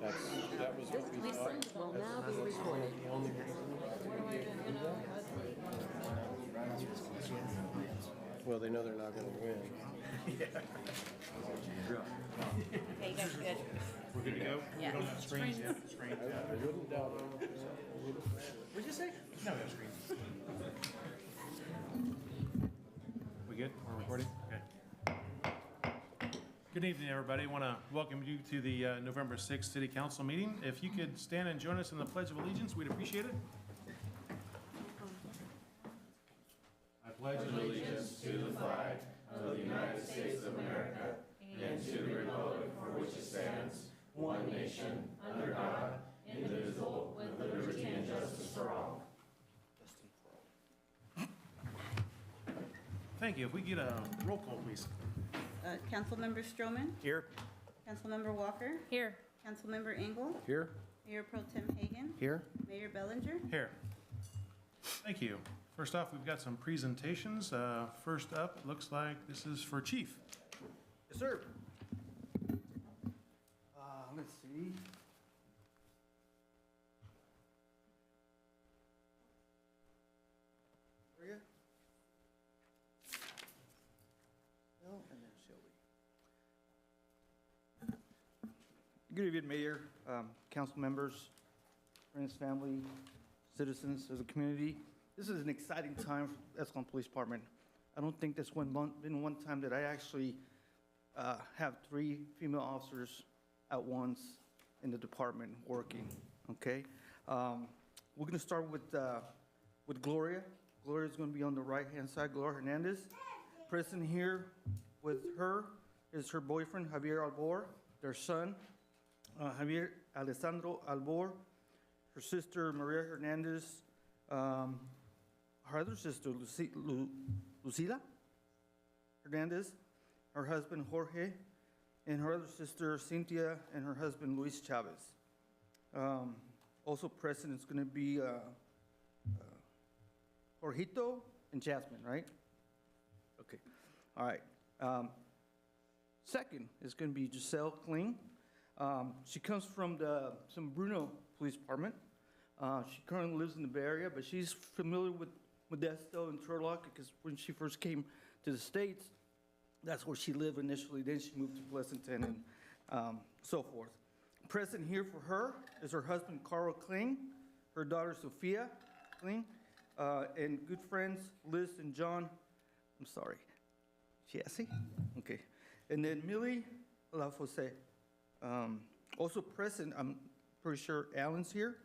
That was what we thought. Will now be recorded. The only reason well, they know they're not going to win. Okay, you guys are good. We're good to go? Yeah. We don't have screens yet. Screens. I wouldn't doubt it. What'd you say? No, we have screens. We good? We're recording? Okay. Good evening, everybody. I want to welcome you to the November 6th City Council meeting. If you could stand and join us in the Pledge of Allegiance, we'd appreciate it. I pledge allegiance to the flag of the United States of America and to the republic for which it stands, one nation, under God, indivisible, with liberty and justice for all. Thank you. If we get a roll call, please. Councilmember Stroman, Here. Councilmember Walker, Here. Councilmember Engel, Here? Mayor Pro Tem Hagan, Here? Mayor Bellinger. Here. Thank you. First off, we've got some presentations. First up, it looks like this is for Chief. Yes, sir. Let's see. Where are you? Bill and then Shelby. Good evening, Mayor, council members, friends, family, citizens of the community. This is an exciting time for Escalon Police Department. I don't think there's been one time that I actually have 3 female officers at once in the department working, okay? We're gonna start with Gloria. Gloria's gonna be on the right-hand side, Gloria Hernandez. Present here with her is her boyfriend, Javier Albor, their son, Javier Alessandro Albor, her sister, Maria Hernandez, her other sister, Lucila Hernandez, her husband, Jorge, and her other sister, Cynthia, and her husband, Luis Chavez. Also present is going to be Jorgito and Jasmine, right? Okay, all right. Second is going to be Giselle Kling. She comes from the San Bruno Police Department. She currently lives in the Bay Area, but she's familiar with Modesto and Turlock because when she first came to the States, that's where she lived initially. Then she moved to Pleasanton and so forth. Present here for her is her husband, Carl Kling, her daughter, Sophia Kling, and good friends, Liz and John. I'm sorry, Jesse? Okay. And then Millie Lafose. Also present, I'm pretty sure Alan's here.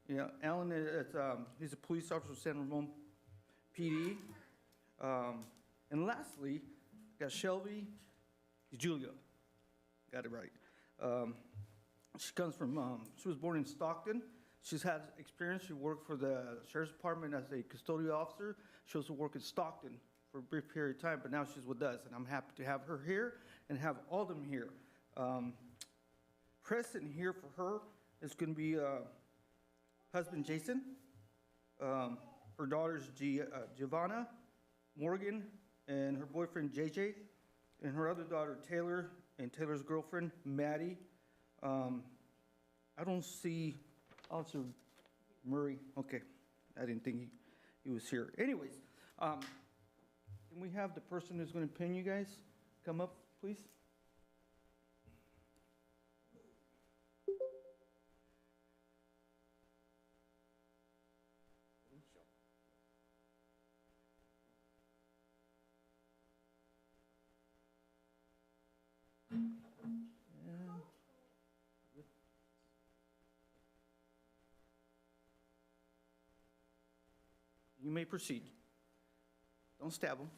Yeah, Alan is, he's a police officer with San Ramon PD. And lastly, got Shelby Julio. Got it right. She comes from, she was born in Stockton. She's had experience. She worked for the Sheriff's Department as a custodial officer. She also worked in Stockton for a brief period of time, but now she's with us, and I'm happy to have her here and have all of them here. Present here for her is going to be husband Jason, her daughters Giovanna, Morgan, and her boyfriend JJ, and her other daughter Taylor, and Taylor's girlfriend Maddie. I don't see Officer Murray. Okay, I didn't think he was here. Anyways, can we have the person who's going to pin you guys come up, please? You may proceed. Don't stab him.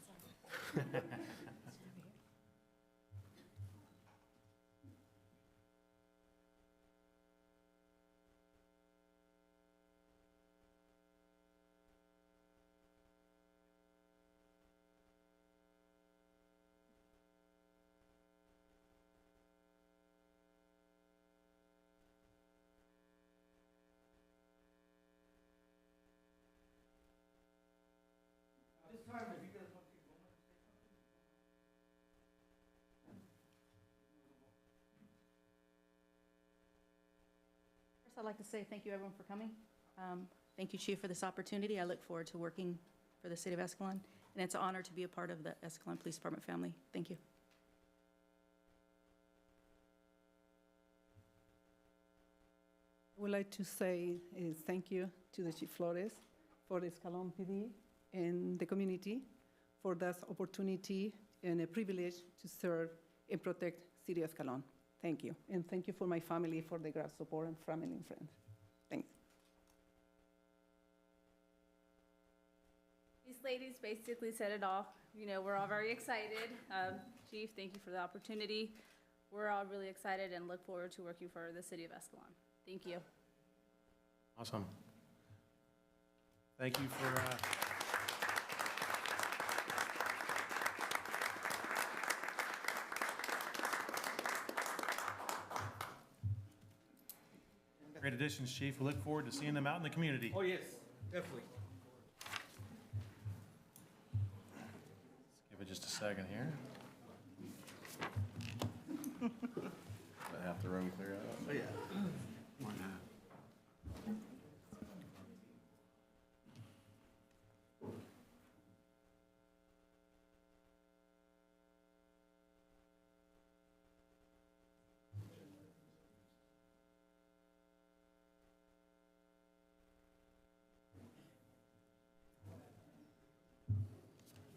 This time, if you guys want to go, say something. First, I'd like to say thank you, everyone, for coming. Thank you, Chief, for this opportunity. I look forward to working for the city of Escalon, and it's an honor to be a part of the Escalon Police Department family. Thank you. I would like to say thank you to the Chief Flores for the Escalon PD and the community for that opportunity and a privilege to serve and protect City of Escalon. Thank you. And thank you for my family for the great support and family and friends. Thanks. These ladies basically said it all. You know, we're all very excited. Chief, thank you for the opportunity. We're all really excited and look forward to working for the city of Escalon. Thank you. Awesome. Thank you for, great additions, Chief. We look forward to seeing them out in the community. Oh, yes, definitely. Give it just a second here. Half the room clear out. Oh, yeah.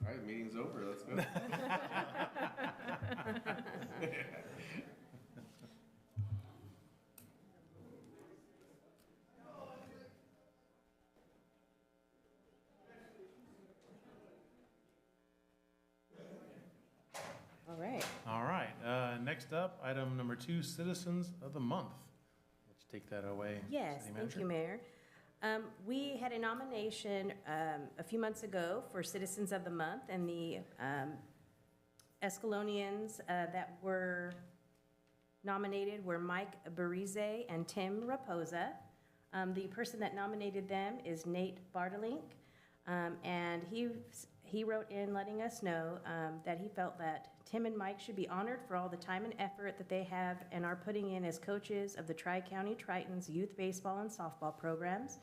All right, meeting's over, let's go. All right. All right, next up, item number 2, Citizens of the Month. Let's take that away. Yes, City thank you, Manager. Mayor. We had a nomination a few months ago for Citizens of the Month, and the Escalonians that were nominated were Mike Barize and Tim Raposa. The person that nominated them is Nate Bartelink, and he wrote in letting us know that he felt that Tim and Mike should be honored for all the time and effort that they have and are putting in as coaches of the Tri-County Tritons youth baseball and softball programs.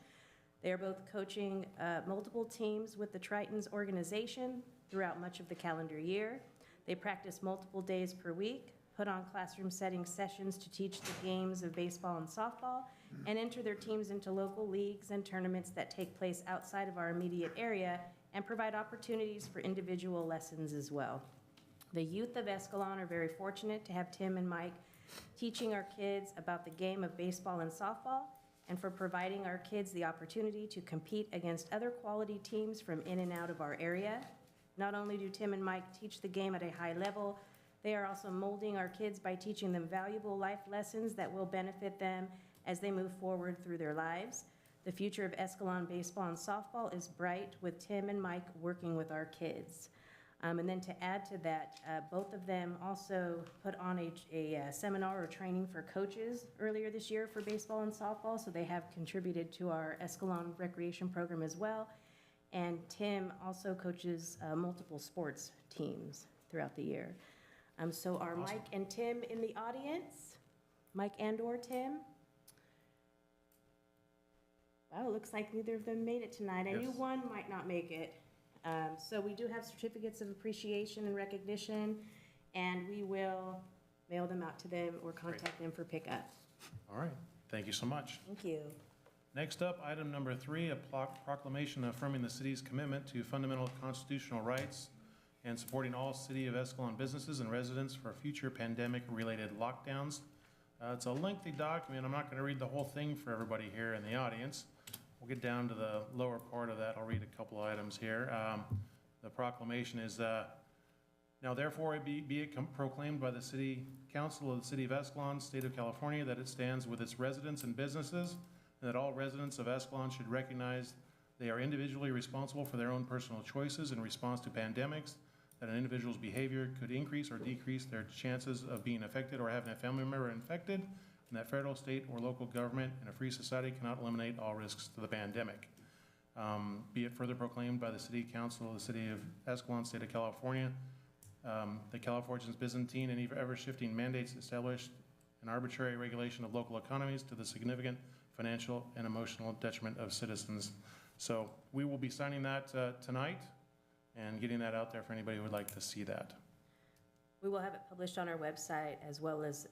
They are both coaching multiple teams with the Tritons organization throughout much of the calendar year. They practice multiple days per week, put on classroom setting sessions to teach the games of baseball and softball, and enter their teams into local leagues and tournaments that take place outside of our immediate area and provide opportunities for individual lessons as well. The youth of Escalon are very fortunate to have Tim and Mike teaching our kids about the game of baseball and softball, and for providing our kids the opportunity to compete against other quality teams from in and out of our area. Not only do Tim and Mike teach the game at a high level, they are also molding our kids by teaching them valuable life lessons that will benefit them as they move forward through their lives. The future of Escalon baseball and softball is bright with Tim and Mike working with our kids. And then to add to that, both of them also put on a seminar or training for coaches earlier this year for baseball and softball, so they have contributed to our Escalon recreation program as well. And Tim also coaches multiple sports teams throughout the year. So are Awesome. Mike and Tim in the audience? Mike and/or Tim? Well, it looks like neither of them made it tonight. I knew Yes. one might not make it. So we do have certificates of appreciation and recognition, and we will mail them out to them or contact them for pickup. All right, thank you so much. Thank you. Next up, item number 3, a proclamation affirming the city's commitment to fundamental constitutional rights and supporting all City of Escalon businesses and residents for future pandemic-related lockdowns. It's a lengthy document. I'm not going to read the whole thing for everybody here in the audience. We'll get down to the lower part of that. I'll read a couple items here. The proclamation is, now therefore be it proclaimed by the City Council of the City of Escalon, State of California, that it stands with its residents and businesses, and that all residents of Escalon should recognize they are individually responsible for their own personal choices in response to pandemics, that an individual's behavior could increase or decrease their chances of being affected or having a family member infected, and that federal, state, or local government in a free society cannot eliminate all risks to the pandemic. Be it further proclaimed by the City Council of the City of Escalon, State of California, the Californians Byzantine and ever-shifting mandates established an arbitrary regulation of local economies to the significant financial and emotional detriment of citizens. So we will be signing that tonight and getting that out there for anybody who would like to see that. We will have it published on our website as well as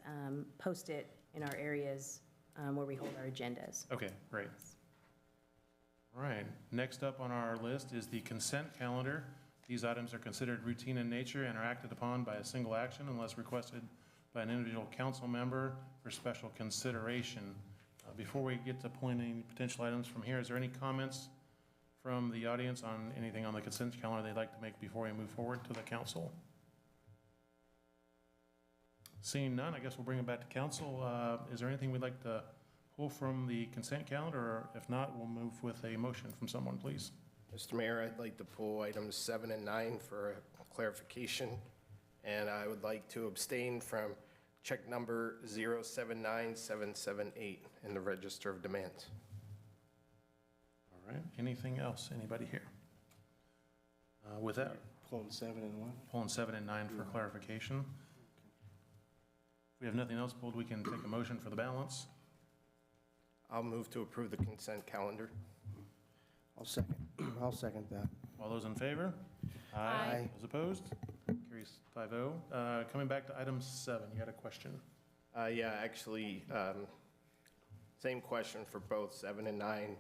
post it in our areas where we hold our agendas. Okay, great. All right, next up on our list is the consent calendar. These items are considered routine in nature and are acted upon by a single action unless requested by an individual council member for special consideration. Before we get to pointing potential items from here, is there any comments from the audience on anything on the consent calendar they'd like to make before we move forward to the council? Seeing none, I guess we'll bring it back to council. Is there anything we'd like to pull from the consent calendar? Or if not, we'll move with a motion from someone, please. Mr. Mayor, I'd like to pull items 7 and 9 for clarification, and I would like to abstain from check number 079778 in the Register of Demands. All right, anything else? Anybody here? With that, Pulling 7 and 1. pulling 7 and 9 for clarification. If we have nothing else pulled, we can take a motion for the balance. I'll move to approve the consent calendar. I'll second that. All those in favor? Aye. Those opposed? Carries 5-0. Coming back to item 7, you had a question. Yeah, actually, same question for both 7 and 9.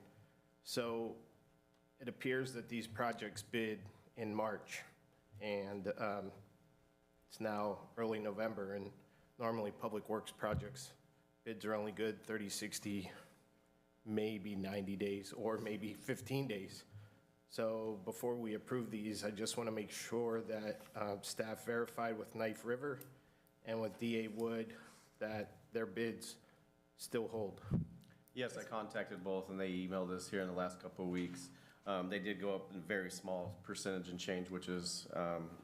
So it appears that these projects bid in March, and it's now early November, and normally Public Works projects, bids are only good 30, 60, maybe 90 days, or maybe 15 days. So before we approve these, I just want to make sure that staff verified with Knife River and with DA Wood that their bids still hold. Yes, I contacted both, and they emailed us here in the last couple of weeks. They did go up in very small percentage and change, which is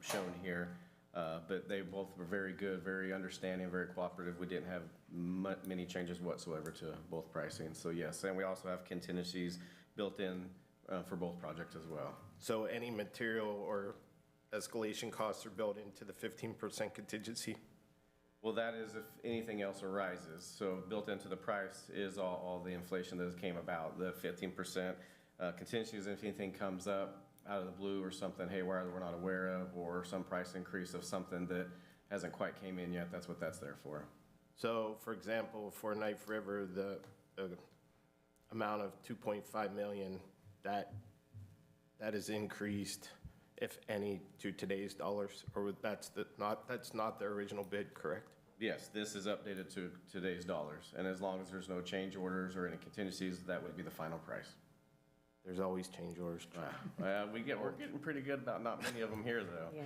shown here. But they both were very good, very understanding, very cooperative. We didn't have many changes whatsoever to both pricing. So yes, and we also have contingencies built in for both projects as well. So any material or escalation costs are built into the 15% contingency? Well, that is if anything else arises. So built into the price is all the inflation that came about, the 15% contingencies. If anything comes up out of the blue or something haywire that we're not aware of, or some price increase of something that hasn't quite came in yet, that's what that's there for. So, for example, for Knife River, the amount of 2.5 million, that is increased, if any, to today's dollars, or that's not the original bid, correct? Yes, this is updated to today's dollars, and as long as there's no change orders or any contingencies, that would be the final price. There's always change orders. We're getting pretty good about not many of them here, though. Yeah.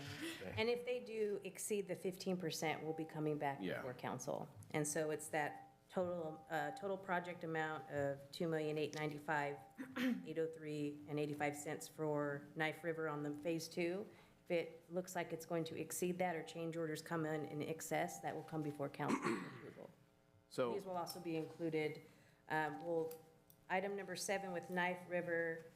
And if they do exceed the 15%, we'll be coming back Yeah. before council. And so it's that total project amount of $2,895,803.85 for Knife River on the Phase 2. If it looks like it's going to exceed that or change orders come in excess, that will come before council for approval. So, These will also be included. Item number 7 with Knife River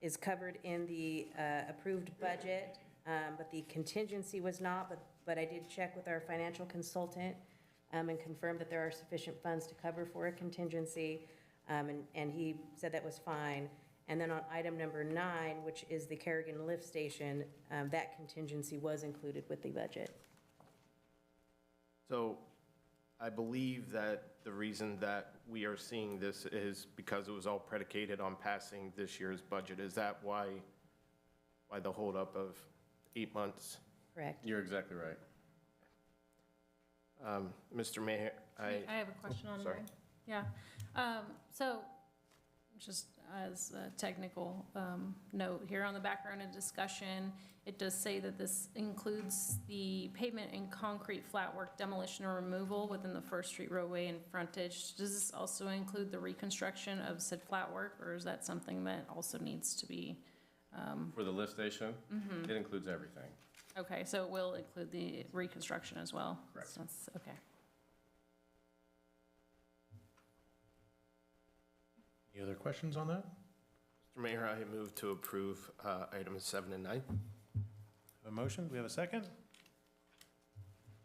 is covered in the approved budget, but the contingency was not, but I did check with our financial consultant and confirmed that there are sufficient funds to cover for a contingency, and he said that was fine. And then on item number 9, which is the Kerrigan Lift Station, that contingency was included with the budget. so I believe that the reason that we are seeing this is because it was all predicated on passing this year's budget. Is that why the holdup of 8 months? Correct. You're exactly right. Mr. Mayor, I have a question on Sorry. mine. Yeah. So just as a technical note here on the background of discussion, it does say that this includes the pavement and concrete flat work demolition or removal within the First Street roadway and frontage. Does this also include the reconstruction of said flat work, or is that something that also needs to be? For the lift station, it includes everything. Okay, so it will include the reconstruction as well? Correct. So that's- okay. Any other questions on that? Mr. Mayor, I move to approve items 7 and 9. A motion, do we have a second?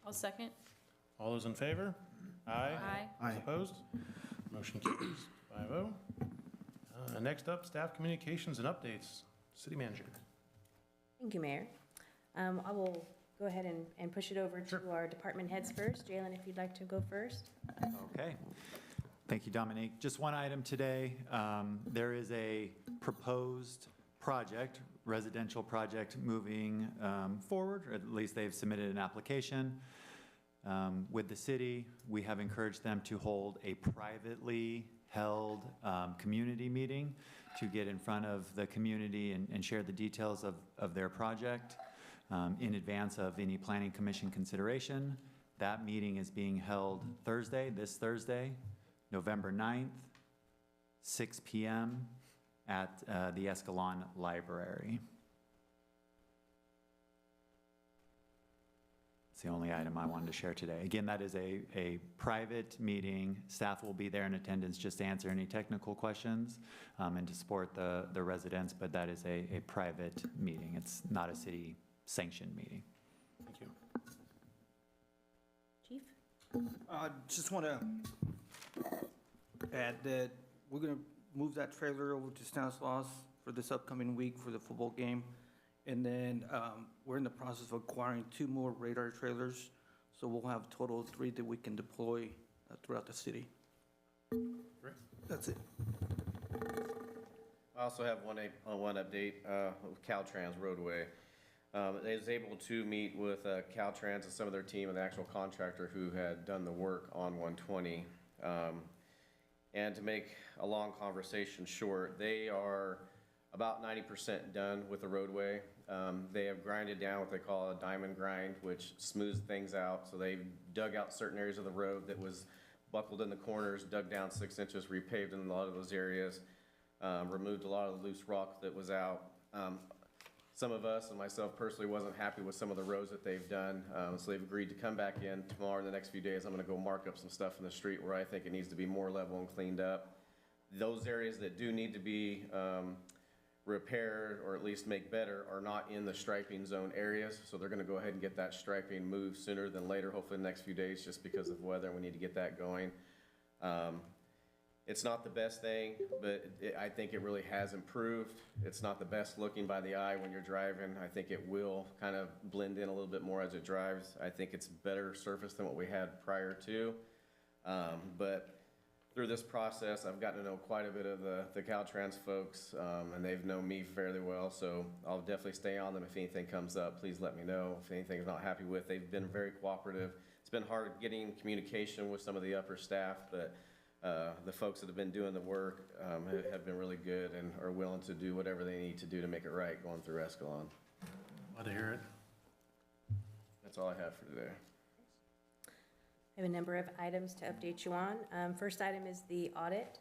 I'll second. All those in favor? Aye. Those opposed? Motion carries 5-0. Next up, staff communications and updates. City manager. Thank you, Mayor. I will go ahead and push it over to our department heads first. Jalen, if you'd like to go first. Okay. Thank you, Dominique. Just one item today. There is a proposed project, residential project moving forward, or at least they've submitted an application. With the city, we have encouraged them to hold a privately held community meeting to get in front of the community and share the details of their project in advance of any planning commission consideration. That meeting is being held this Thursday, November 9th, 6 p.m. at the Escalon Library. It's the only item I wanted to share today. Again, that is a private meeting. Staff will be there in attendance just to answer any technical questions and to support the residents, but that is a private meeting. It's not a city-sanctioned meeting. Thank you. Chief? Just want to add that we're going to move that trailer over to Stanislaus for this upcoming week for the football game. And then we're in the process of acquiring 2 more radar trailers. So we'll have a total of 3 that we can deploy throughout the city. Great. That's it. I also have one update with Caltrans roadway. They was able to meet with Caltrans and some of their team and the actual contractor who had done the work on 120. And to make a long conversation short, they are about 90% done with the roadway. They have grinded down what they call a diamond grind, which smooths things out. So they've dug out certain areas of the road that was buckled in the corners, dug down 6 inches, repaved in a lot of those areas, removed a lot of the loose rock that was out. Some of us, and myself personally, wasn't happy with some of the roads that they've done. So they've agreed to come back in tomorrow in the next few days. I'm gonna go mark up some stuff in the street where I think it needs to be more level and cleaned up. Those areas that do need to be repaired or at least make better are not in the striping zone areas. So they're gonna go ahead and get that striping moved sooner than later, hopefully in the next few days, just because of weather. We need to get that going. It's not the best thing, but I think it really has improved. It's not the best looking by the eye when you're driving. I think it will kind of blend in a little bit more as it drives. I think it's better surface than what we had prior to. But through this process, I've gotten to know quite a bit of the Caltrans folks, and they've known me fairly well, so I'll definitely stay on them. If anything comes up, please let me know. If anything I'm not happy with, they've been very cooperative. It's been hard getting communication with some of the upper staff, but the folks that have been doing the work have been really good and are willing to do whatever they need to do to make it right going through Escalon. Glad to hear it. That's all I have for today. I have a number of items to update you on. First item is the audit.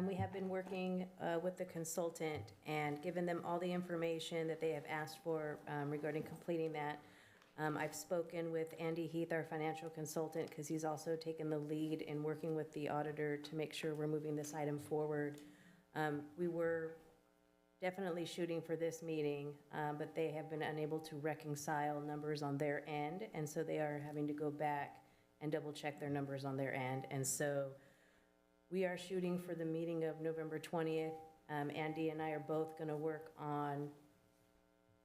We have been working with the consultant and given them all the information that they have asked for regarding completing that. I've spoken with Andy Heath, our financial consultant, because he's also taken the lead in working with the auditor to make sure we're moving this item forward. We were definitely shooting for this meeting, but they have been unable to reconcile numbers on their end, and so they are having to go back and double check their numbers on their end. And so we are shooting for the meeting of November 20th. Andy and I are both going to work on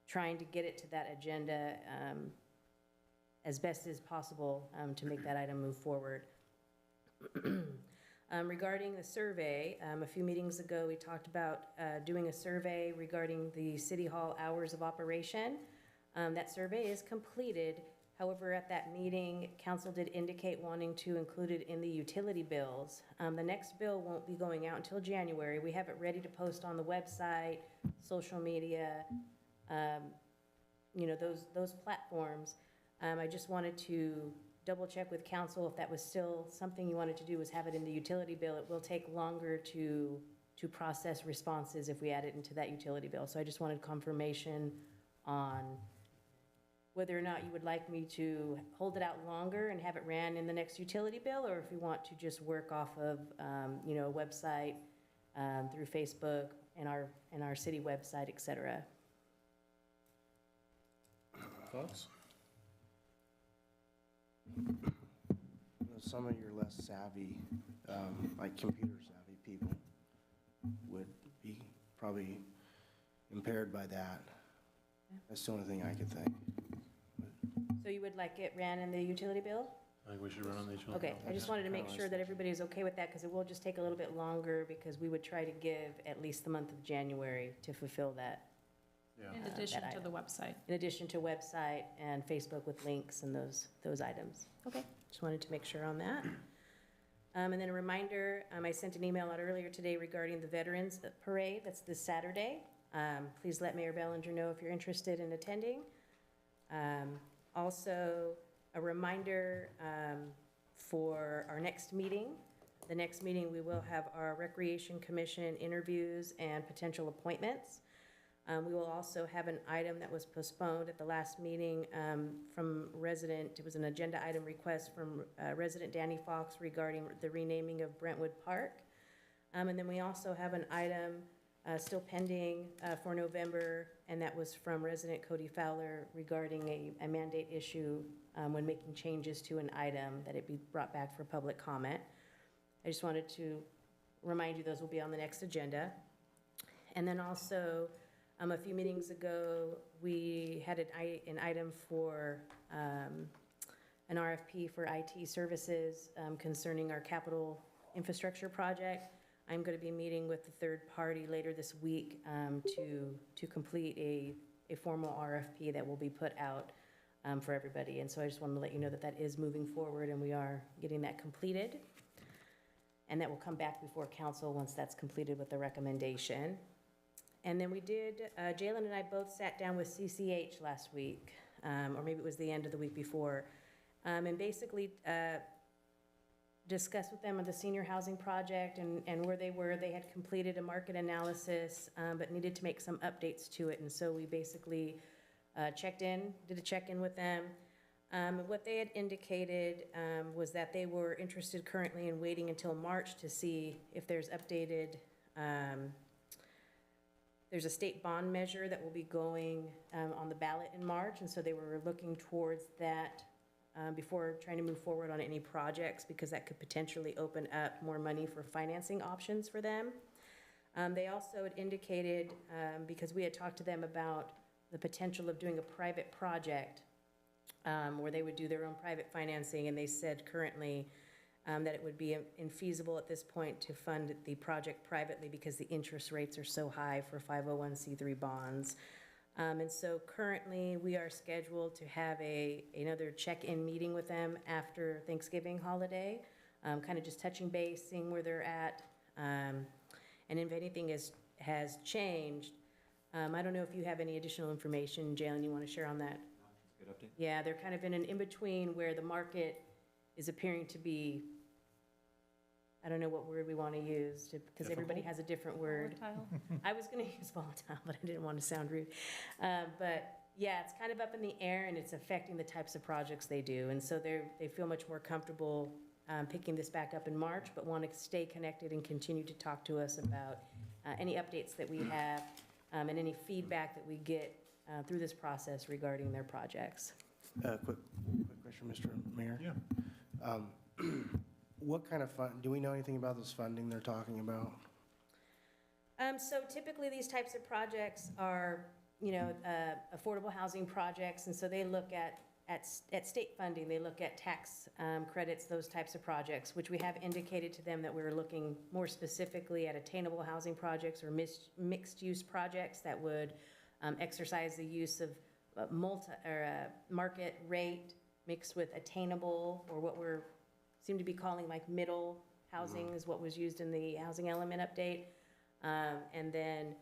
trying to get it to that agenda as best as possible to make that item move forward. Regarding the survey, a few meetings ago, we talked about doing a survey regarding the City Hall hours of operation. That survey is completed. However, at that meeting, council did indicate wanting to include it in the utility bills. The next bill won't be going out until January. We have it ready to post on the website, social media, you know, those platforms. I just wanted to double check with council if that was still something you wanted to do, was have it in the utility bill. It will take longer to process responses if we add it into that utility bill. So I just wanted confirmation on whether or not you would like me to hold it out longer and have it ran in the next utility bill, or if you want to just work off of, you know, a website through Facebook and our city website, et cetera. Thoughts? some of your less savvy, like computer savvy people would be probably impaired by that. That's the only thing I could think. So you would like it ran in the utility bill? I think we should run on the utility. Okay, I just wanted to make sure that everybody is okay with that, because it will just take a little bit longer, because we would try to give at least the month of January to fulfill that, Yeah. In addition that to the item. website. in addition to website and Facebook with links and those items. Okay, just wanted to make sure on that. And then a reminder, I sent an email out earlier today regarding the Veterans Parade, that's this Saturday. Please let Mayor Bellinger know if you're interested in attending. Also, a reminder for our next meeting. The next meeting, we will have our Recreation Commission interviews and potential appointments. We will also have an item that was postponed at the last meeting from resident, it was an agenda item request from resident Danny Fox regarding the renaming of Brentwood Park. And then we also have an item still pending for November, and that was from resident Cody Fowler regarding a mandate issue when making changes to an item, that it be brought back for public comment. I just wanted to remind you those will be on the next agenda. And then also, a few meetings ago, we had an item for an RFP for IT services concerning our capital infrastructure project. I'm going to be meeting with the third party later this week to complete a formal RFP that will be put out for everybody. And so I just wanted to let you know that that is moving forward, and we are getting that completed. And that will come back before council once that's completed with the recommendation. And then we did, Jalen and I both sat down with CCH last week, or maybe it was the end of the week before, and basically discussed with them on the senior housing project and where they were. They had completed a market analysis, but needed to make some updates to it. And so we basically did a check-in with them. What they had indicated was that they were interested currently in waiting until March to see if there's updated, there's a state bond measure that will be going on the ballot in March, and so they were looking towards that before trying to move forward on any projects, because that could potentially open up more money for financing options for them. They also had indicated, because we had talked to them about the potential of doing a private project where they would do their own private financing, and they said currently that it would be infeasible at this point to fund the project privately because the interest rates are so high for 501c3 bonds. And so currently we are scheduled to have another check-in meeting with them after Thanksgiving holiday, kind of just touching base, seeing where they're at, and if anything has changed. I don't know if you have any additional information, Jalen, you want to share on that? Good update. Yeah, they're kind of in an in-between where the market is appearing to be, I don't know what word we want to use, because everybody has a different word. Volatile. I was going to use volatile, but I didn't want to sound rude. But yeah, it's kind of up in the air, and it's affecting the types of projects they do. And so they feel much more comfortable picking this back up in March, but want to stay connected and continue to talk to us about any updates that we have and any feedback that we get through this process regarding their projects. Quick question, Mr. Mayor. Yeah. What kind of do we know anything about this funding they're talking about? So typically, these types of projects are, affordable housing projects, and so they look at state funding, they look at tax credits, those types of projects, which we have indicated to them that we're looking more specifically at attainable housing projects or mixed-use projects that would exercise the use of market rate mixed with attainable, or what we're seem to be calling like middle housing is what was used in the housing element update, and then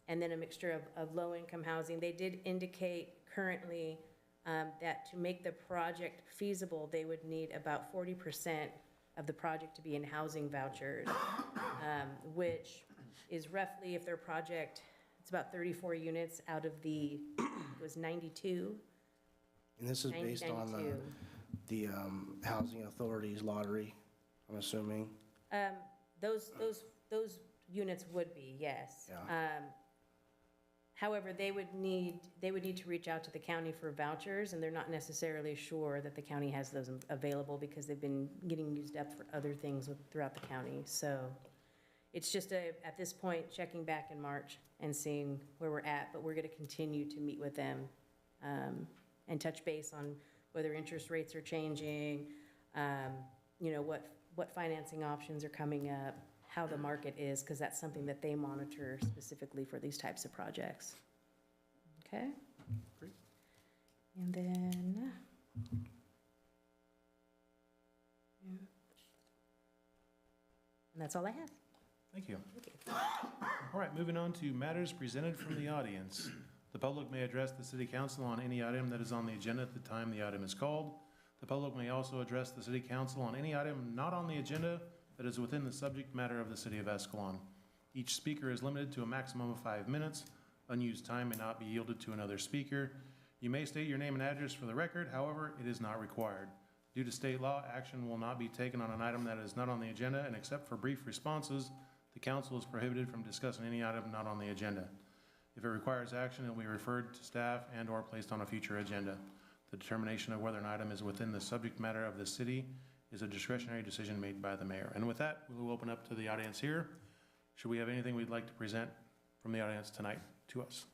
a mixture of low-income housing. They did indicate currently that to make the project feasible, they would need about 40% of the project to be in housing vouchers, which is roughly, if their project, it's about 34 units out of it was 92. And this is based on 92. the Housing Authority's lottery, I'm assuming? Those units would be, yes. Yeah. However, they would need to reach out to the county for vouchers, and they're not necessarily sure that the county has those available because they've been getting used up for other things throughout the county. So it's just at this point, checking back in March and seeing where we're at, but we're going to continue to meet with them and touch base on whether interest rates are changing, you know, what financing options are coming up, how the market is, because that's something that they monitor specifically for these types of projects. Okay? Great. And then, yeah. And that's all I have. Thank you. Thank you. All right, moving on to matters presented from the audience. The public may address the city council on any item that is on the agenda at the time the item is called. The public may also address the city council on any item not on the agenda that is within the subject matter of the city of Escalon. Each speaker is limited to a maximum of 5 minutes. Unused time may not be yielded to another speaker. You may state your name and address for the record, however, it is not required. Due to state law, action will not be taken on an item that is not on the agenda, and except for brief responses, the council is prohibited from discussing any item not on the agenda. If it requires action, it will be referred to staff and/or placed on a future agenda. The determination of whether an item is within the subject matter of the city is a discretionary decision made by the mayor. And with that, we will open up to the audience here. Should we have anything we'd like to present from the audience tonight to us?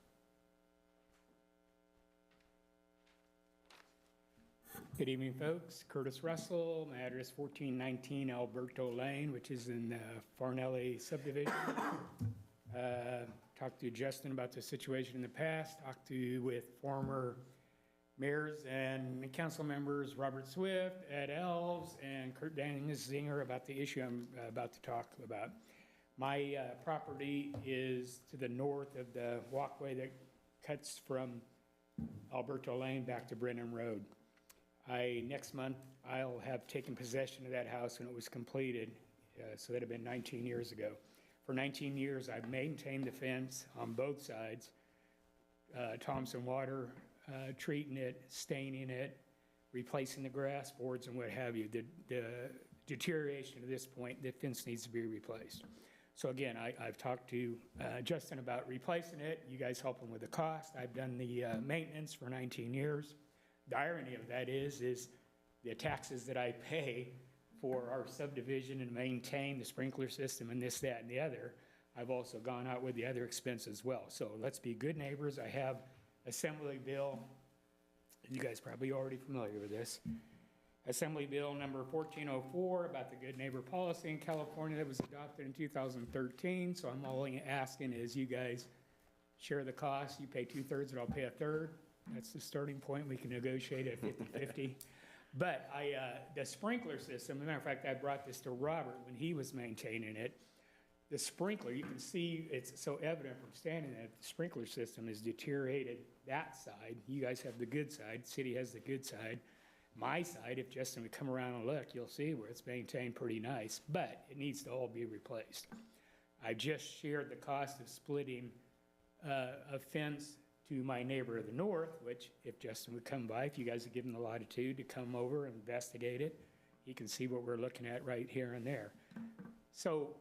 Good evening, folks. Curtis Russell. My address 1419 Alberto Lane, which is in the Farnelli subdivision. Talked to Justin about the situation in the past. Talked with former mayors and council members Robert Swift, Ed Elves, and Kurt Danzinger about the issue I'm about to talk about. My property is to the north of the walkway that cuts from Alberto Lane back to Brennan Road. Next month, I'll have taken possession of that house when it was completed, so that had been 19 years ago. For 19 years, I've maintained the fence on both sides, Thompson Water, treating it, staining it, replacing the grass boards and what have you. The deterioration to this point, the fence needs to be replaced. So again, I've talked to Justin about replacing it. You guys help him with the cost. I've done the maintenance for 19 years. The irony of that is the taxes that I pay for our subdivision and maintain the sprinkler system and this, that, and the other, I've also gone out with the other expense as well. So let's be good neighbors. I have Assembly Bill, you guys probably already familiar with this, Assembly Bill number 1404 about the good neighbor policy in California that was adopted in 2013. So I'm only asking is you guys share the cost. You pay 2/3 and I'll pay 1/3. That's the starting point. We can negotiate at 50-50. But the sprinkler system, as a matter of fact, I brought this to Robert when he was maintaining it. The sprinkler, you can see it's so evident from standing there, the sprinkler system has deteriorated that side. You guys have the good side, city has the good side. My side, if Justin would come around and look, you'll see where it's maintained pretty nice, but it needs to all be replaced. I just shared the cost of splitting a fence to my neighbor to the north, which if Justin would come by, if you guys would give him the latitude to come over and investigate it, he can see what we're looking at right here and there. So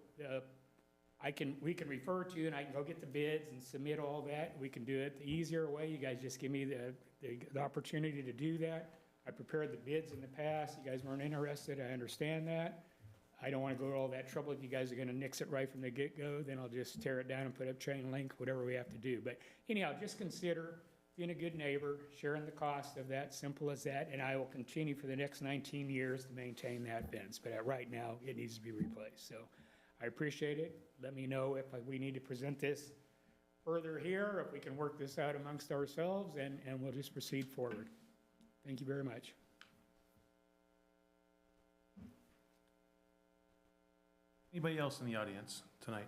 we can refer to you and I can go get the bids and submit all that. We can do it the easier way. You guys just give me the opportunity to do that. I prepared the bids in the past. You guys weren't interested. I understand that. I don't want to go to all that trouble. If you guys are going to nix it right from the get-go, then I'll just tear it down and put up chain link, whatever we have to do. But anyhow, just consider being a good neighbor, sharing the cost of that, simple as that, and I will continue for the next 19 years to maintain that fence. But right now, it needs to be replaced. So I appreciate it. Let me know if we need to present this further here, if we can work this out amongst ourselves, and we'll just proceed forward. Thank you very much. Anybody else in the audience tonight?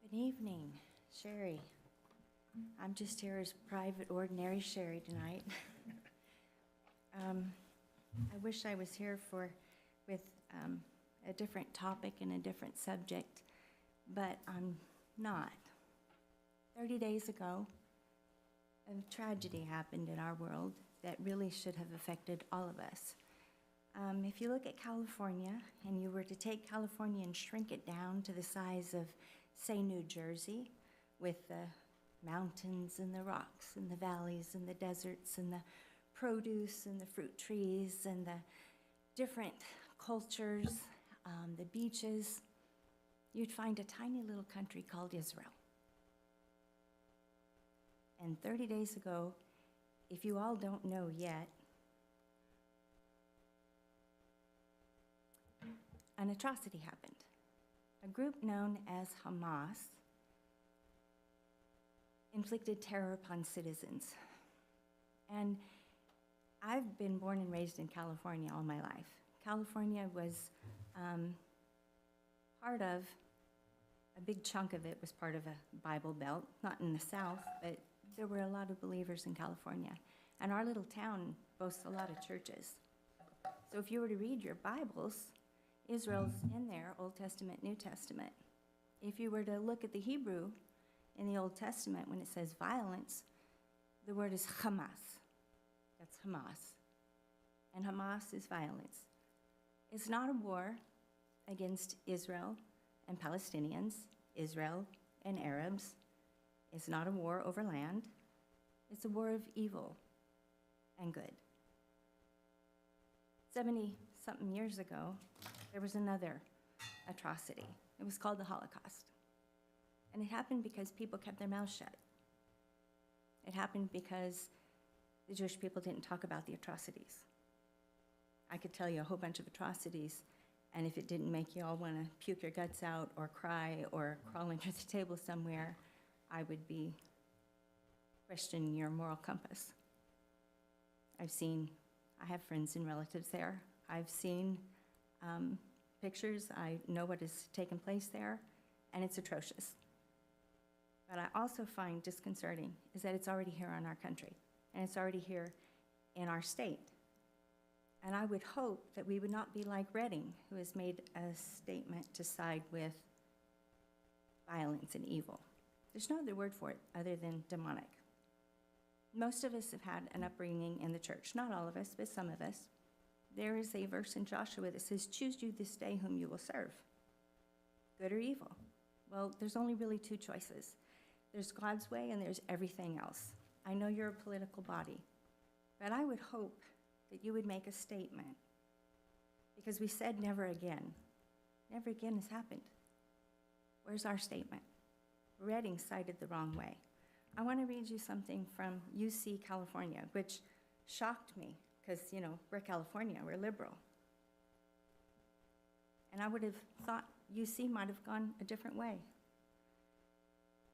Good evening, Sherry. I'm just here as private, ordinary Sherry tonight. I wish I was here with a different topic and a different subject, but I'm not. 30 days ago, a tragedy happened in our world that really should have affected all of us. If you look at California, and you were to take California and shrink it down to the size of, say, New Jersey, with the mountains and the rocks and the valleys and the deserts and the produce and the fruit trees and the different cultures, the beaches, you'd find a tiny little country called Israel. And 30 days ago, if you all don't know yet, an atrocity happened. A group known as Hamas inflicted terror upon citizens. And I've been born and raised in California all my life. California was part of, a big chunk of it was part of a Bible Belt, not in the South, but there were a lot of believers in California. And our little town boasts a lot of churches. So if you were to read your Bibles, Israel's in there, Old Testament, New Testament. If you were to look at the Hebrew in the Old Testament, when it says violence, the word is Hamas. That's Hamas. And Hamas is violence. It's not a war against Israel and Palestinians, Israel and Arabs. It's not a war over land. It's a war of evil and good. 70-something years ago, there was another atrocity. It was called the Holocaust. And it happened because people kept their mouths shut. It happened because the Jewish people didn't talk about the atrocities. I could tell you a whole bunch of atrocities, and if it didn't make you all want to puke your guts out or cry or crawl under the table somewhere, I would be questioning your moral compass. I have friends and relatives there. I've seen pictures. I know what has taken place there, and it's atrocious. But I also find disconcerting is that it's already here in our country, and it's already here in our state. And I would hope that we would not be like Redding, who has made a statement to side with violence and evil. There's no other word for it other than demonic. Most of us have had an upbringing in the church. Not all of us, but some of us. There is a verse in Joshua that says, "Choose you this day whom you will serve, good or evil." Well, there's only really two choices. There's God's way and there's everything else. I know you're a political body, but I would hope that you would make a statement, because we said never again. Never again has happened. Where's our statement? Redding cited the wrong way. I want to read you something from UC California, which shocked me, because, we're California, we're liberal. And I would have thought UC might have gone a different way.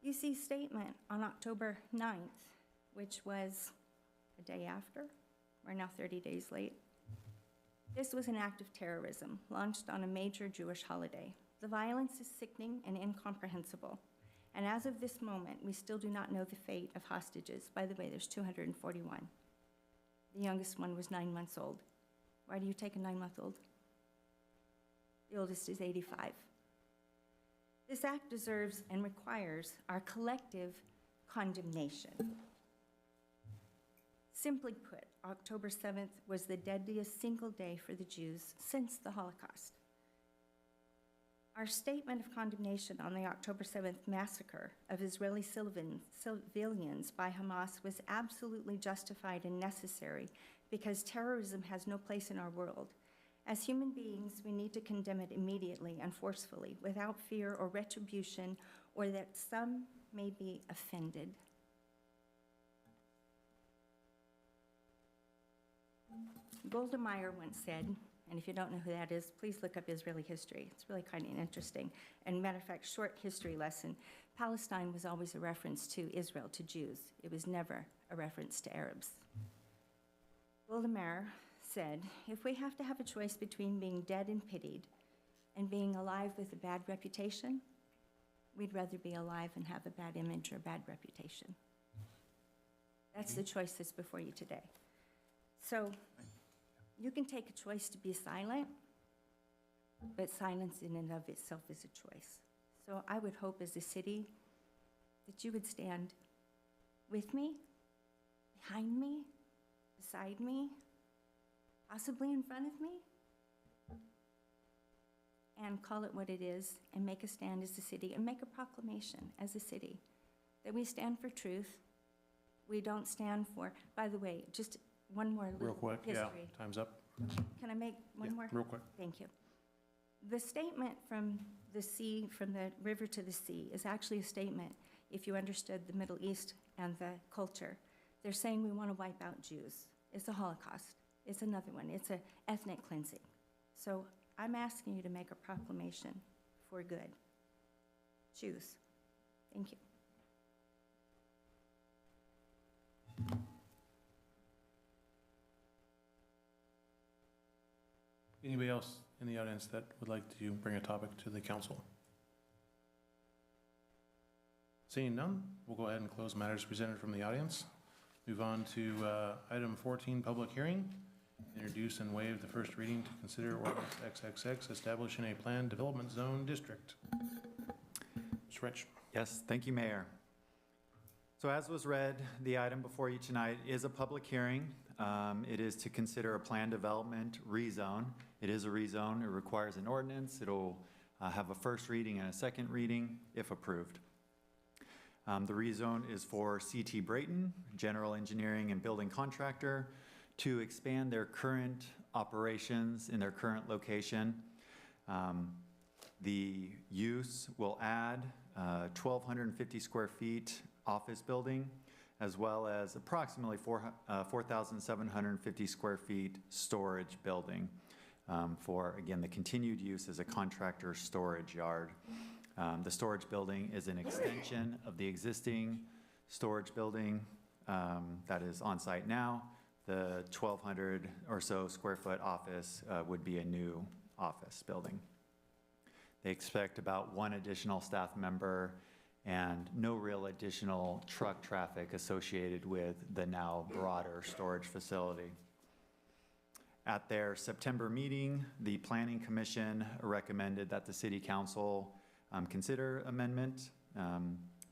UC's statement on October 9th, which was a day after, we're now 30 days late. This was an act of terrorism launched on a major Jewish holiday. The violence is sickening and incomprehensible. And as of this moment, we still do not know the fate of hostages. By the way, there's 241. The youngest one was 9 months old. Why do you take a 9-month-old? The oldest is 85. This act deserves and requires our collective condemnation. Simply put, October 7th was the deadliest single day for the Jews since the Holocaust. Our statement of condemnation on the October 7th massacre of Israeli civilians by Hamas was absolutely justified and necessary, because terrorism has no place in our world. As human beings, we need to condemn it immediately and forcefully, without fear or retribution, or that some may be offended. Golda Meir once said, and if you don't know who that is, please look up Israeli history. It's really kind of interesting. And matter of fact, short history lesson, Palestine was always a reference to Israel, to Jews. It was never a reference to Arabs. Golda Meir said, if we have to have a choice between being dead and pitied and being alive with a bad reputation, we'd rather be alive and have a bad image or bad reputation. That's the choice that's before you today. So you can take a choice to be silent, but silence in and of itself is a choice. So I would hope as a city that you would stand with me, behind me, beside me, possibly in front of me, and call it what it is and make a stand as a city and make a proclamation as a city that we stand for truth. We don't stand for, by the way, just one more Real little quick, yeah, history. time's up. Can I make one more? Real quick. Thank you. The statement from the sea, from the river to the sea, is actually a statement, if you understood the Middle East and the culture. They're saying we want to wipe out Jews. It's a Holocaust. It's another one. It's an ethnic cleansing. So I'm asking you to make a proclamation for good. Choose. Thank you. Anybody else in the audience that would like to bring a topic to the council? Seeing none, we'll go ahead and close matters presented from the audience. Move on to item 14, public hearing. Introduce and waive the first reading to consider ordinance XXX establishing a planned development zone district. Mr. Rich. Yes, thank you, Mayor. So as was read, the item before you tonight is a public hearing. It is to consider a planned development rezone. It is a rezone. It requires an ordinance. It'll have a first reading and a second reading if approved. The rezone is for CT Brayton, general engineering and building contractor, to expand their current operations in their current location. The use will add 1,250 square feet office building, as well as approximately 4,750 square feet storage building for, again, the continued use as a contractor storage yard. The storage building is an extension of the existing storage building that is on site now. The 1,200 or so square foot office would be a new office building. They expect about one additional staff member and no real additional truck traffic associated with the now broader storage facility. At their September meeting, the Planning Commission recommended that the City Council consider amendment.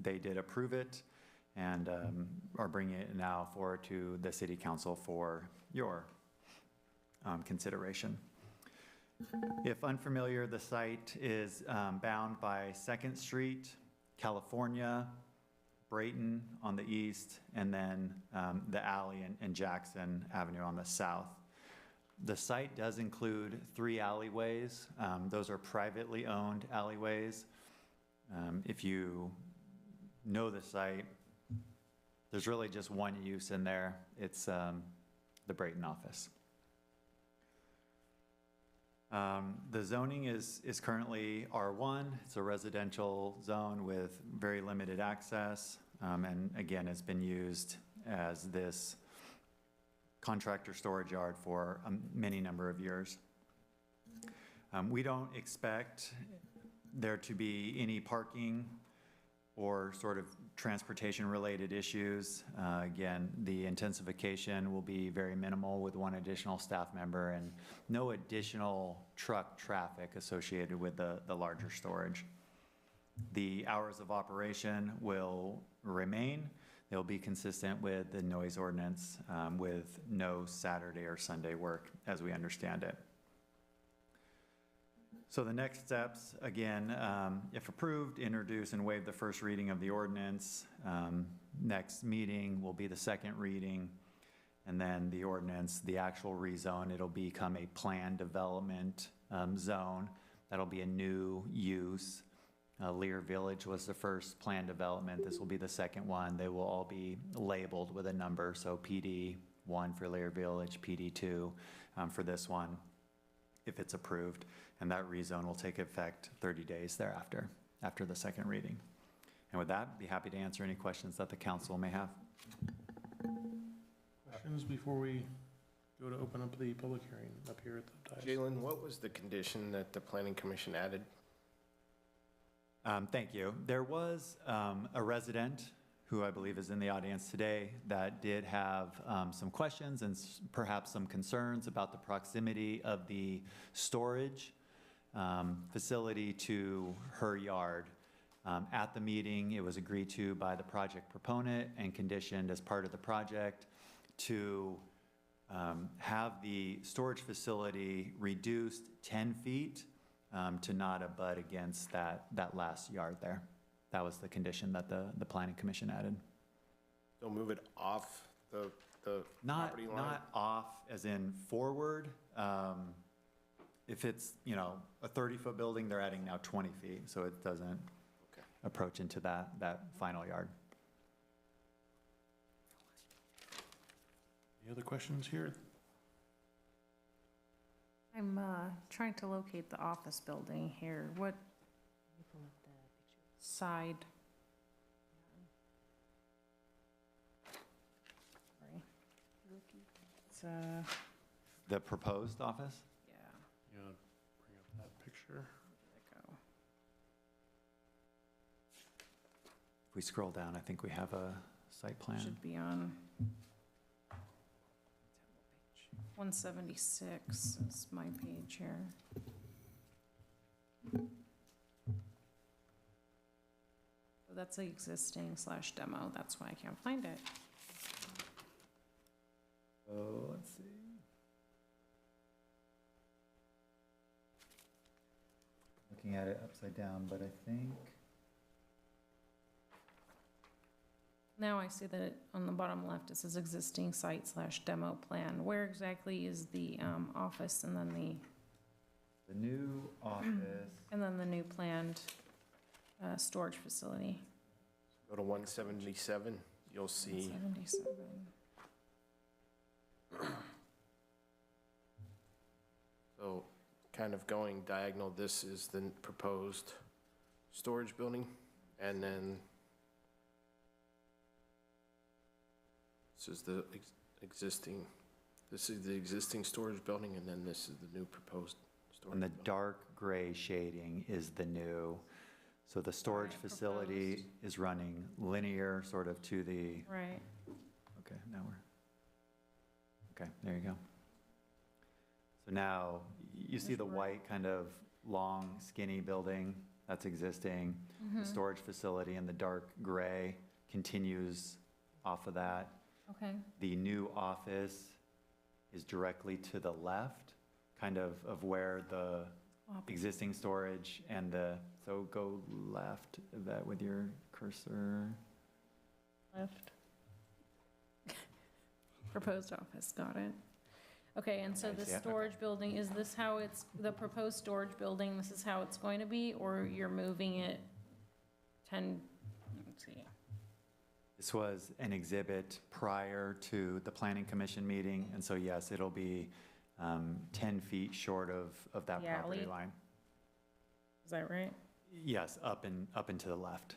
They did approve it and are bringing it now forward to the City Council for your consideration. If unfamiliar, the site is bound by 2nd Street, California, Brayton on the east, and then the alley and Jackson Avenue on the south. The site does include 3 alleyways. Those are privately owned alleyways. If you know the site, there's really just one use in there. It's the Brayton office. The zoning is currently R1. It's a residential zone with very limited access, and again, it's been used as this contractor storage yard for many number of years. We don't expect there to be any parking or sort of transportation-related issues. Again, the intensification will be very minimal with one additional staff member and no additional truck traffic associated with the larger storage. The hours of operation will remain. They'll be consistent with the noise ordinance with no Saturday or Sunday work as we understand it. So the next steps, again, if approved, introduce and waive the first reading of the ordinance. Next meeting will be the second reading, and then the ordinance, the actual rezone, it'll become a planned development zone. That'll be a new use. Lear Village was the first planned development. This will be the second one. They will all be labeled with a number, so PD 1 for Lear Village, PD 2 for this one, if it's approved. And that rezone will take effect 30 days thereafter, after the second reading. And with that, be happy to answer any questions that the council may have. Questions before we go to open up the public hearing up here at the dais? Jalen, what was the condition that the Planning Commission added? Thank you. There was a resident who I believe is in the audience today that did have some questions and perhaps some concerns about the proximity of the storage facility to her yard. At the meeting, it was agreed to by the project proponent and conditioned as part of the project to have the storage facility reduced 10 feet to not abut against that last yard there. That was the condition that the planning commission added. So move it off the property line? Not off as in forward. If it's, a 30-foot building, they're adding now 20 feet, so it doesn't approach into that final yard. Any other questions here? I'm trying to locate the office building here. What side? Sorry. It's, The proposed office? yeah, You know, bring up that picture. there we go. If we scroll down, I think we have a site plan. Should be on 176 is my page here. So that's the existing / demo. That's why I can't find it. Oh, let's see. Looking at it upside down, but I think. Now I see that on the bottom left, it says existing site / demo plan. Where exactly is the office and then The new office. the new planned storage facility? Go to 177, you'll see 77. So kind of going diagonal, this is the proposed storage building, and then this is the existing storage building, and then this is the new proposed storage And the building. dark gray shading is the new. So the storage Right, facility proposed. is running linear sort of to the, Right. okay, now okay, there you go. So now you see the white kind of long skinny building that's existing. The storage facility in the dark gray continues off of that. Okay. The new office is directly to the left, kind of where the existing storage and so go left, Yvette, with your cursor. Left. Proposed office, got it. Okay, and so Okay, the yeah, storage building, is this how it's, the proposed storage building, this is how it's going to be, or you're moving it 10, let's see. This was an exhibit prior to the planning commission meeting, and so yes, it'll be 10 feet short of that The property alley? line. Is that right? Yes, up and to the left.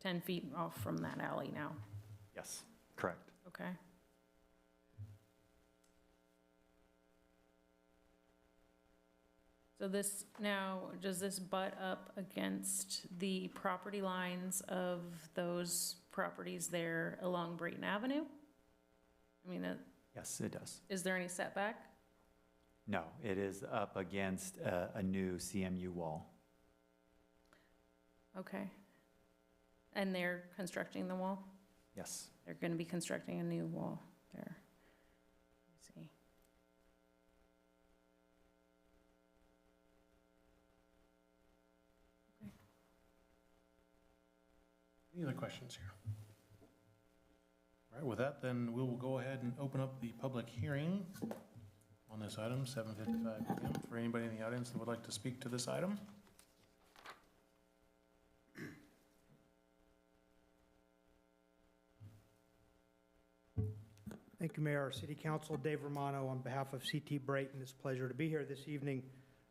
10 feet off from that alley now, Yes, correct. okay? So this, now, does this butt up against the property lines of those properties there along Brayton Avenue? I mean, Yes, it does. is there any setback? No, it is up against a new CMU wall. Okay. And they're constructing the wall? Yes. They're going to be constructing a new wall there. Let's see. Any other questions here? All right, with that, then we will go ahead and open up the public hearing on this item, 7:55 PM. For anybody in the audience that would like to speak to this item? Thank you, Mayor. City Council, Dave Romano, on behalf of CT Brayton, it's a pleasure to be here this evening.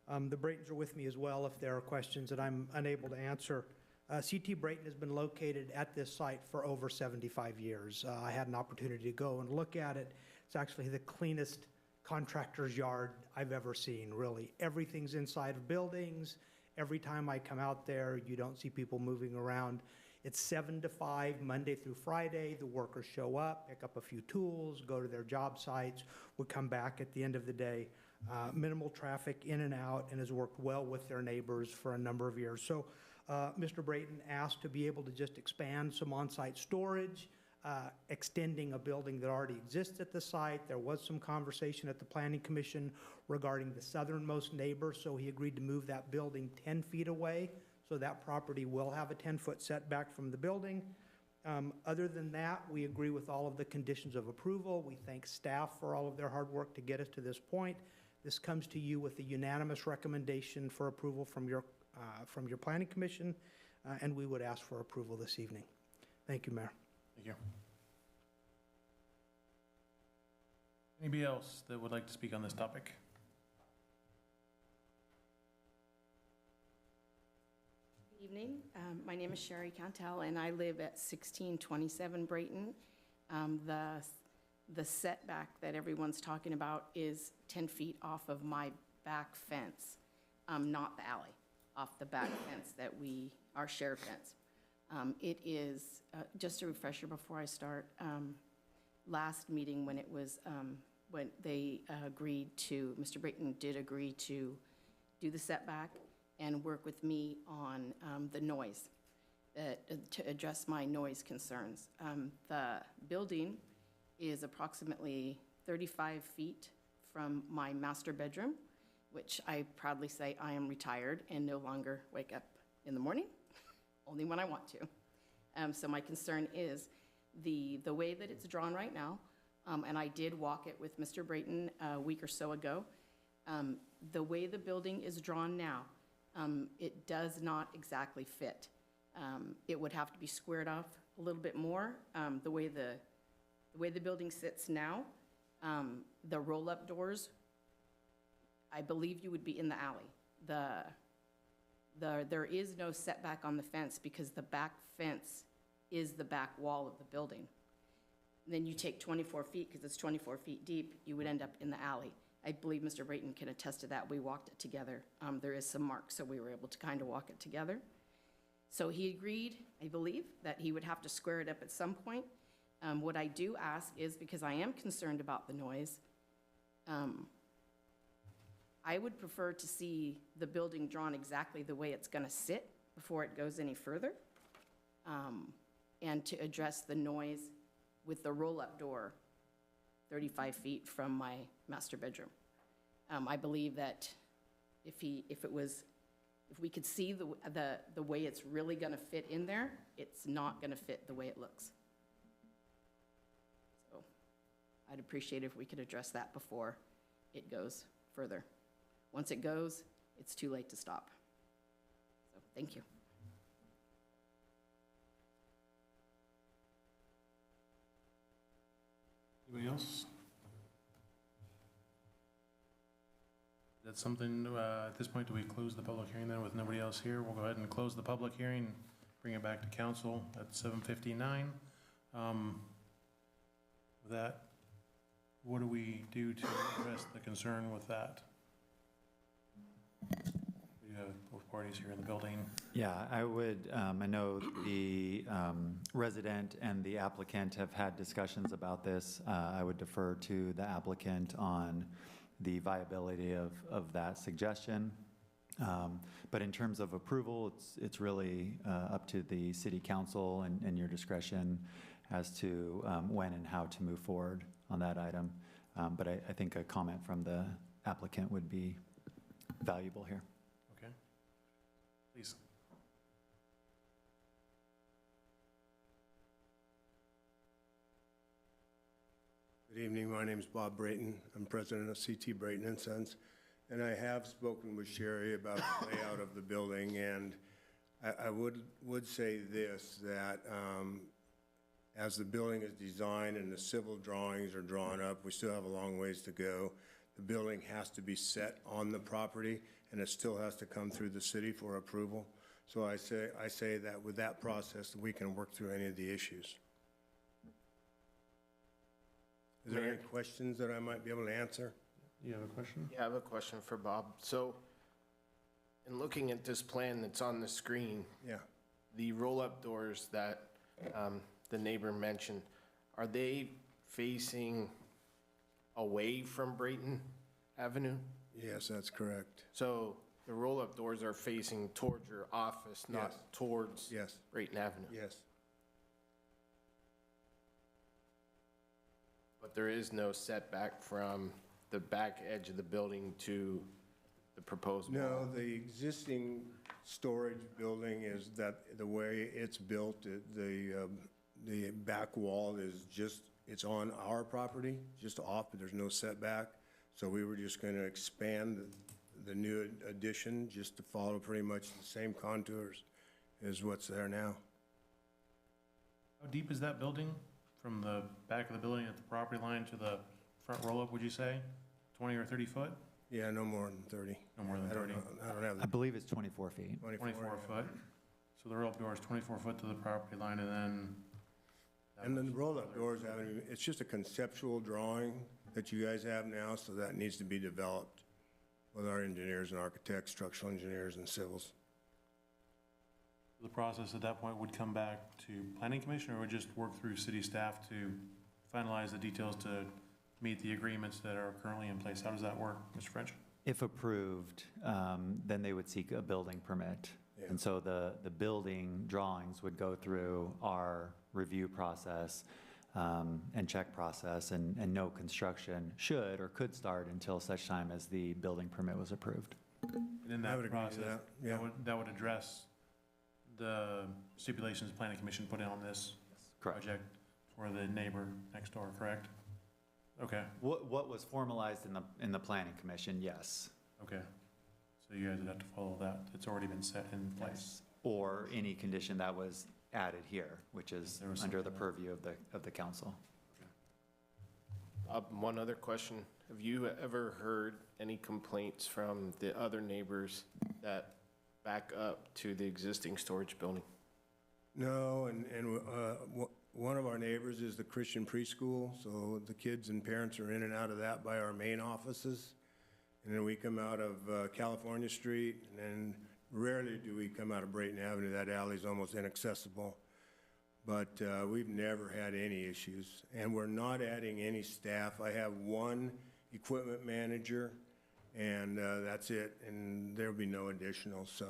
The Braytons are with me as well if there are questions that I'm unable to answer. CT Brayton has been located at this site for over 75 years. I had an opportunity to go and look at it. It's actually the cleanest contractor's yard I've ever seen, really. Everything's inside of buildings. Every time I come out there, you don't see people moving around. It's 7 to 5, Monday through Friday. The workers show up, pick up a few tools, go to their job sites, would come back at the end of the day. Minimal traffic in and out, and has worked well with their neighbors for a number of years. So Mr. Brayton asked to be able to just expand some on-site storage. extending a building that already exists at the site. There was some conversation at the Planning Commission regarding the southernmost neighbor, so he agreed to move that building 10 feet away, so that property will have a 10-foot setback from the building. Other than that, we agree with all of the conditions of approval. We thank staff for all of their hard work to get us to this point. This comes to you with a unanimous recommendation for approval from your Planning Commission, and we would ask for approval this evening. Thank you, Mayor. Thank you. Anybody else that would like to speak on this topic? Good evening. My name is Sherry Cantel, and I live at 1627 Brayton. The setback that everyone's talking about is 10 feet off of my back fence, not the alley, off the back fence that our shared fence. It is, just a refresher before I start, last meeting when it was, when they agreed to, Mr. Brayton did agree to do the setback and work with me on the noise, to address my noise concerns. The building is approximately 35 feet from my master bedroom, which I proudly say I am retired and no longer wake up in the morning, only when I want to. So my concern is the way that it's drawn right now, and I did walk it with Mr. Brayton a week or so ago. The way the building is drawn now, it does not exactly fit. It would have to be squared off a little bit more. The way the building sits now, the roll-up doors, I believe you would be in the alley. There is no setback on the fence because the back fence is the back wall of the building. Then you take 24 feet, because it's 24 feet deep, you would end up in the alley. I believe Mr. Brayton can attest to that. We walked it together. There is some marks, so we were able to kind of walk it together. So he agreed, I believe, that he would have to square it up at some point. What I do ask is, because I am concerned about the noise, I would prefer to see the building drawn exactly the way it's going to sit before it goes any further, and to address the noise with the roll-up door 35 feet from my master bedroom. I believe that if we could see the way it's really going to fit in there, it's not going to fit the way it looks. So I'd appreciate if we could address that before it goes further. Once it goes, it's too late to stop. So thank you. Anybody else? That's something, at this point, do we close the public hearing then with nobody else here? We'll go ahead and close the public hearing, bring it back to council at 7:59. With that, what do we do to address the concern with that? We have both parties here in the building. Yeah, I would, I know the resident and the applicant have had discussions about this. I would defer to the applicant on the viability of that suggestion. But in terms of approval, it's really up to the city council and your discretion as to when and how to move forward on that item. But I think a comment from the applicant would be valuable here. Okay. Please. Good evening. My name is Bob Brayton. I'm president of CT Brayton & Sons, and I have spoken with Sherry about the layout of the building, and I would say this, that as the building is designed and the civil drawings are drawn up, we still have a long ways to go. The building has to be set on the property, and it still has to come through the city for approval. So I say that with that process, we can work through any of the issues. Is there any questions that I might be able to answer? You have a question? Yeah, I have a question for Bob. So, in looking at this plan that's on the screen, yeah, the roll-up doors that the neighbor mentioned, are they facing away from Brayton Avenue? Yes, that's correct. So the roll-up doors are facing towards your office, not Yes. towards Yes. Brayton Avenue? Yes. But there is no setback from the back edge of the building to the proposed wall? No, the existing storage building is that, the way it's built, the back wall is just, it's on our property, just off, but there's no setback. So we were just going to expand the new addition just to follow pretty much the same contours as what's there now. How deep is that building from the back of the building at the property line to the front roll-up, would you say? 20 or 30 foot? Yeah, no more than 30. No more than 30. I don't have I the believe it's 24 feet. 24 foot. So the roll-up door is 24 foot to the property line, and then... And then the roll-up doors, it's just a conceptual drawing that you guys have now, so that needs to be developed with our engineers and architects, structural engineers and civils. The process at that point would come back to planning commission, or would just work through city staff to finalize the details to meet the agreements that are currently in place? How does that work, Mr. French? If approved, then they would seek a building permit. Yeah. And so the building drawings would go through our review process and check process, and no construction should or could start until such time as the building permit was approved. And in I would that agree with process, that, yeah. that would address the stipulations planning commission put in on this Correct. project for the neighbor next door, correct? Okay, What was formalized in the planning commission, yes. okay. So you guys would have to follow that. It's already been set in place. Or any condition that was added here, which is There was under the something purview of the council. One other question. Have you ever heard any complaints from the other neighbors that back up to the existing storage building? No, and one of our neighbors is the Christian preschool, so the kids and parents are in and out of that by our main offices. And then we come out of California Street, and then rarely do we come out of Brayton Avenue. That alley's almost inaccessible. But we've never had any issues, and we're not adding any staff. I have one equipment manager, and that's it, and there'll be no additional, so.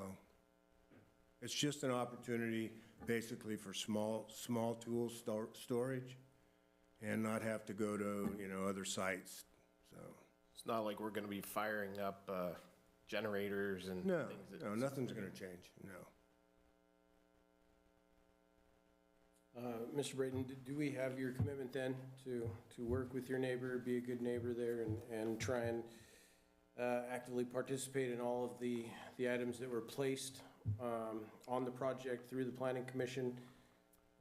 It's just an opportunity basically for small tool storage and not have to go to, other sites, so. It's not like we're going to be firing up generators and No, things. no, nothing's going to change, no. Mr. Brayton, do we have your commitment then to work with your neighbor, be a good neighbor there, and try and actively participate in all of the items that were placed on the project through the planning commission,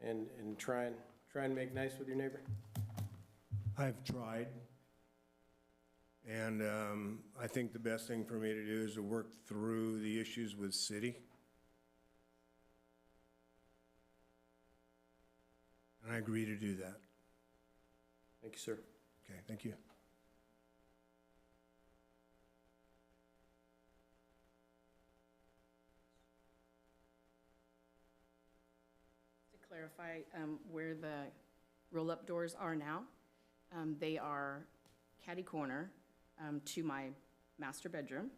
and try and make nice with your neighbor? I've tried, and I think the best thing for me to do is to work through the issues with city. And I agree to do that. Thank you, sir. Okay, thank you. To clarify where the roll-up doors are now, they are catty corner to my master bedroom,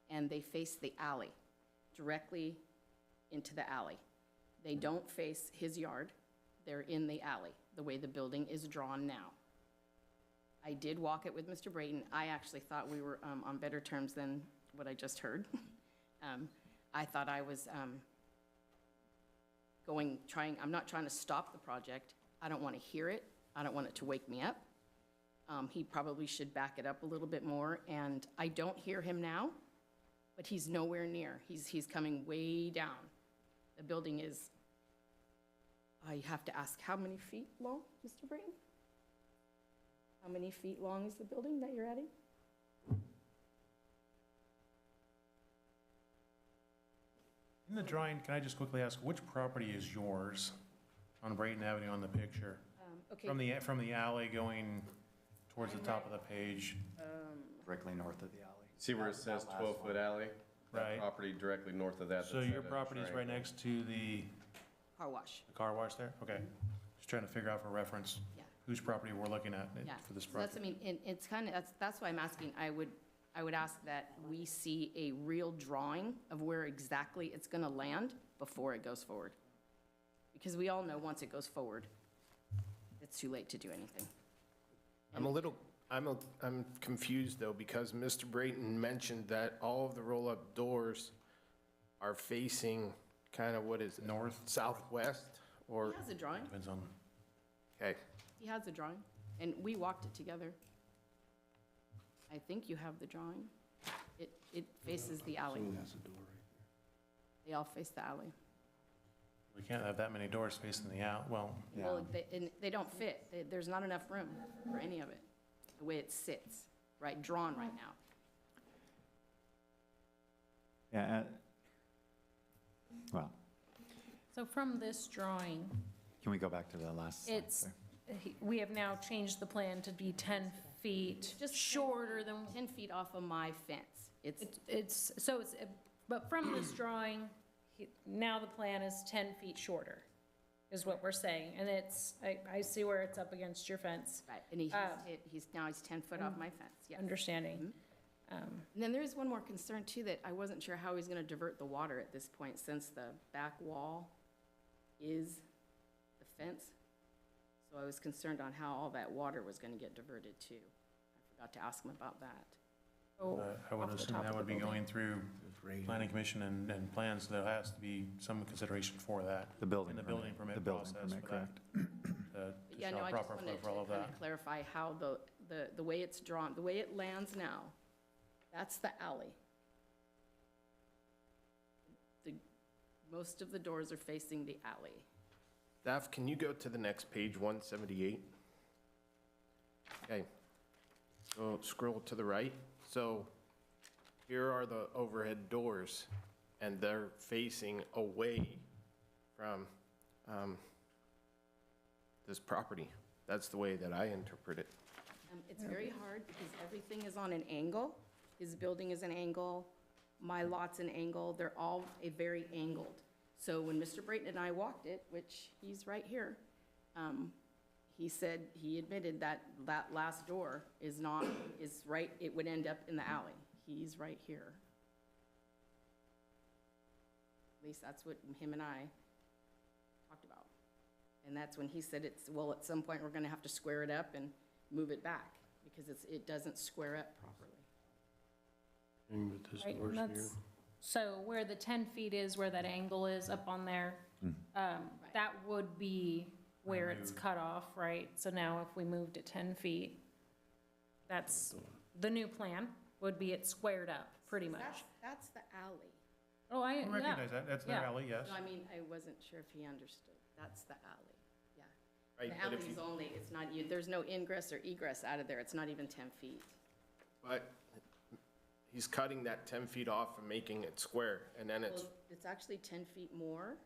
and they face the alley, directly into the alley. They don't face his yard. They're in the alley, the way the building is drawn now. I did walk it with Mr. Brayton. I actually thought we were on better terms than what I just heard. I thought I was I'm not trying to stop the project. I don't want to hear it. I don't want it to wake me up. He probably should back it up a little bit more, and I don't hear him now, but he's nowhere near. He's coming way down. The building is, I have to ask, how many feet long, Mr. Brayton? How many feet long is the building that you're adding? In the drawing, can I just quickly ask, which property is yours on Brayton Avenue on the picture? Okay. From the alley going towards the top of the page? Directly north of the alley. See where it says 12-foot alley? That Right. property directly north of that. So your property is right next to the Car wash. car wash there? Okay. Just trying to figure out for reference. Yeah. Whose property we're looking at Yeah. for this So that's, project. and it's kind of, that's why I'm asking, I would ask that we see a real drawing of where exactly it's gonna land before it goes forward. Because we all know once it goes forward, it's too late to do anything. I'm confused though, because Mr. Brayton mentioned that all of the roll-up doors are facing kind of, what is it? North? Southwest, or? He has a drawing. Depends on, Okay, He has a drawing, and we walked it together. I think you have the drawing. It faces the alley. That's a door right They all face the alley. we can't have that many doors facing the out, well, Well, they don't fit. There's not enough room for any of it, the way it sits, right, drawn right now. Yeah, well, So from this drawing, can we go back to the last slide it's, there? we have now changed the plan to be 10 feet Just shorter than, 10 feet off of my fence. but from this drawing, now the plan is 10 feet shorter, is what we're saying. And I see where it's up against your fence. Right, and he's 10 foot off my fence, yes. Understanding. And then there is one more concern too, that I wasn't sure how he's gonna divert the water at this point, since the back wall is the fence. So I was concerned on how all that water was gonna get diverted too. I forgot to ask him about that. I would assume that would be going through planning commission and plans, so there has to be some consideration for that. The building In the permit. building permit The building process permit, for that. To Yeah, show no, I just proper flow wanted for all of to kind that. of clarify how the way it's drawn, the way it lands now, that's the alley. Most of the doors are facing the alley. Staff, can you go to the next page, 178? Okay, so scroll to the right. So here are the overhead doors, and they're facing away from this property. That's the way that I interpret it. It's very hard because everything is on an angle. His building is an angle, my lot's an angle, they're all very angled. So when Mr. Brayton and I walked it, which he's right here, he admitted that that last door is right, it would end up in the alley. He's right here. At least that's what him and I talked about. And that's when he said well, at some point, we're gonna have to square it up and move it back, because it doesn't square up properly. Right, and that's- So where the 10 feet is, where that angle is up on there, that would be where it's cut off, right? So now if we moved it 10 feet, that's, the new plan would be it squared up, pretty much. That's the alley. Oh, I recognize that, that's their Yeah. alley, yes. No, I mean, I wasn't sure if he understood. That's the alley, yeah. Right, The but if alley's you- only, it's not, there's no ingress or egress out of there. It's not even 10 feet. But he's cutting that 10 feet off and making it square, and then it's, Well, it's actually 10 feet more.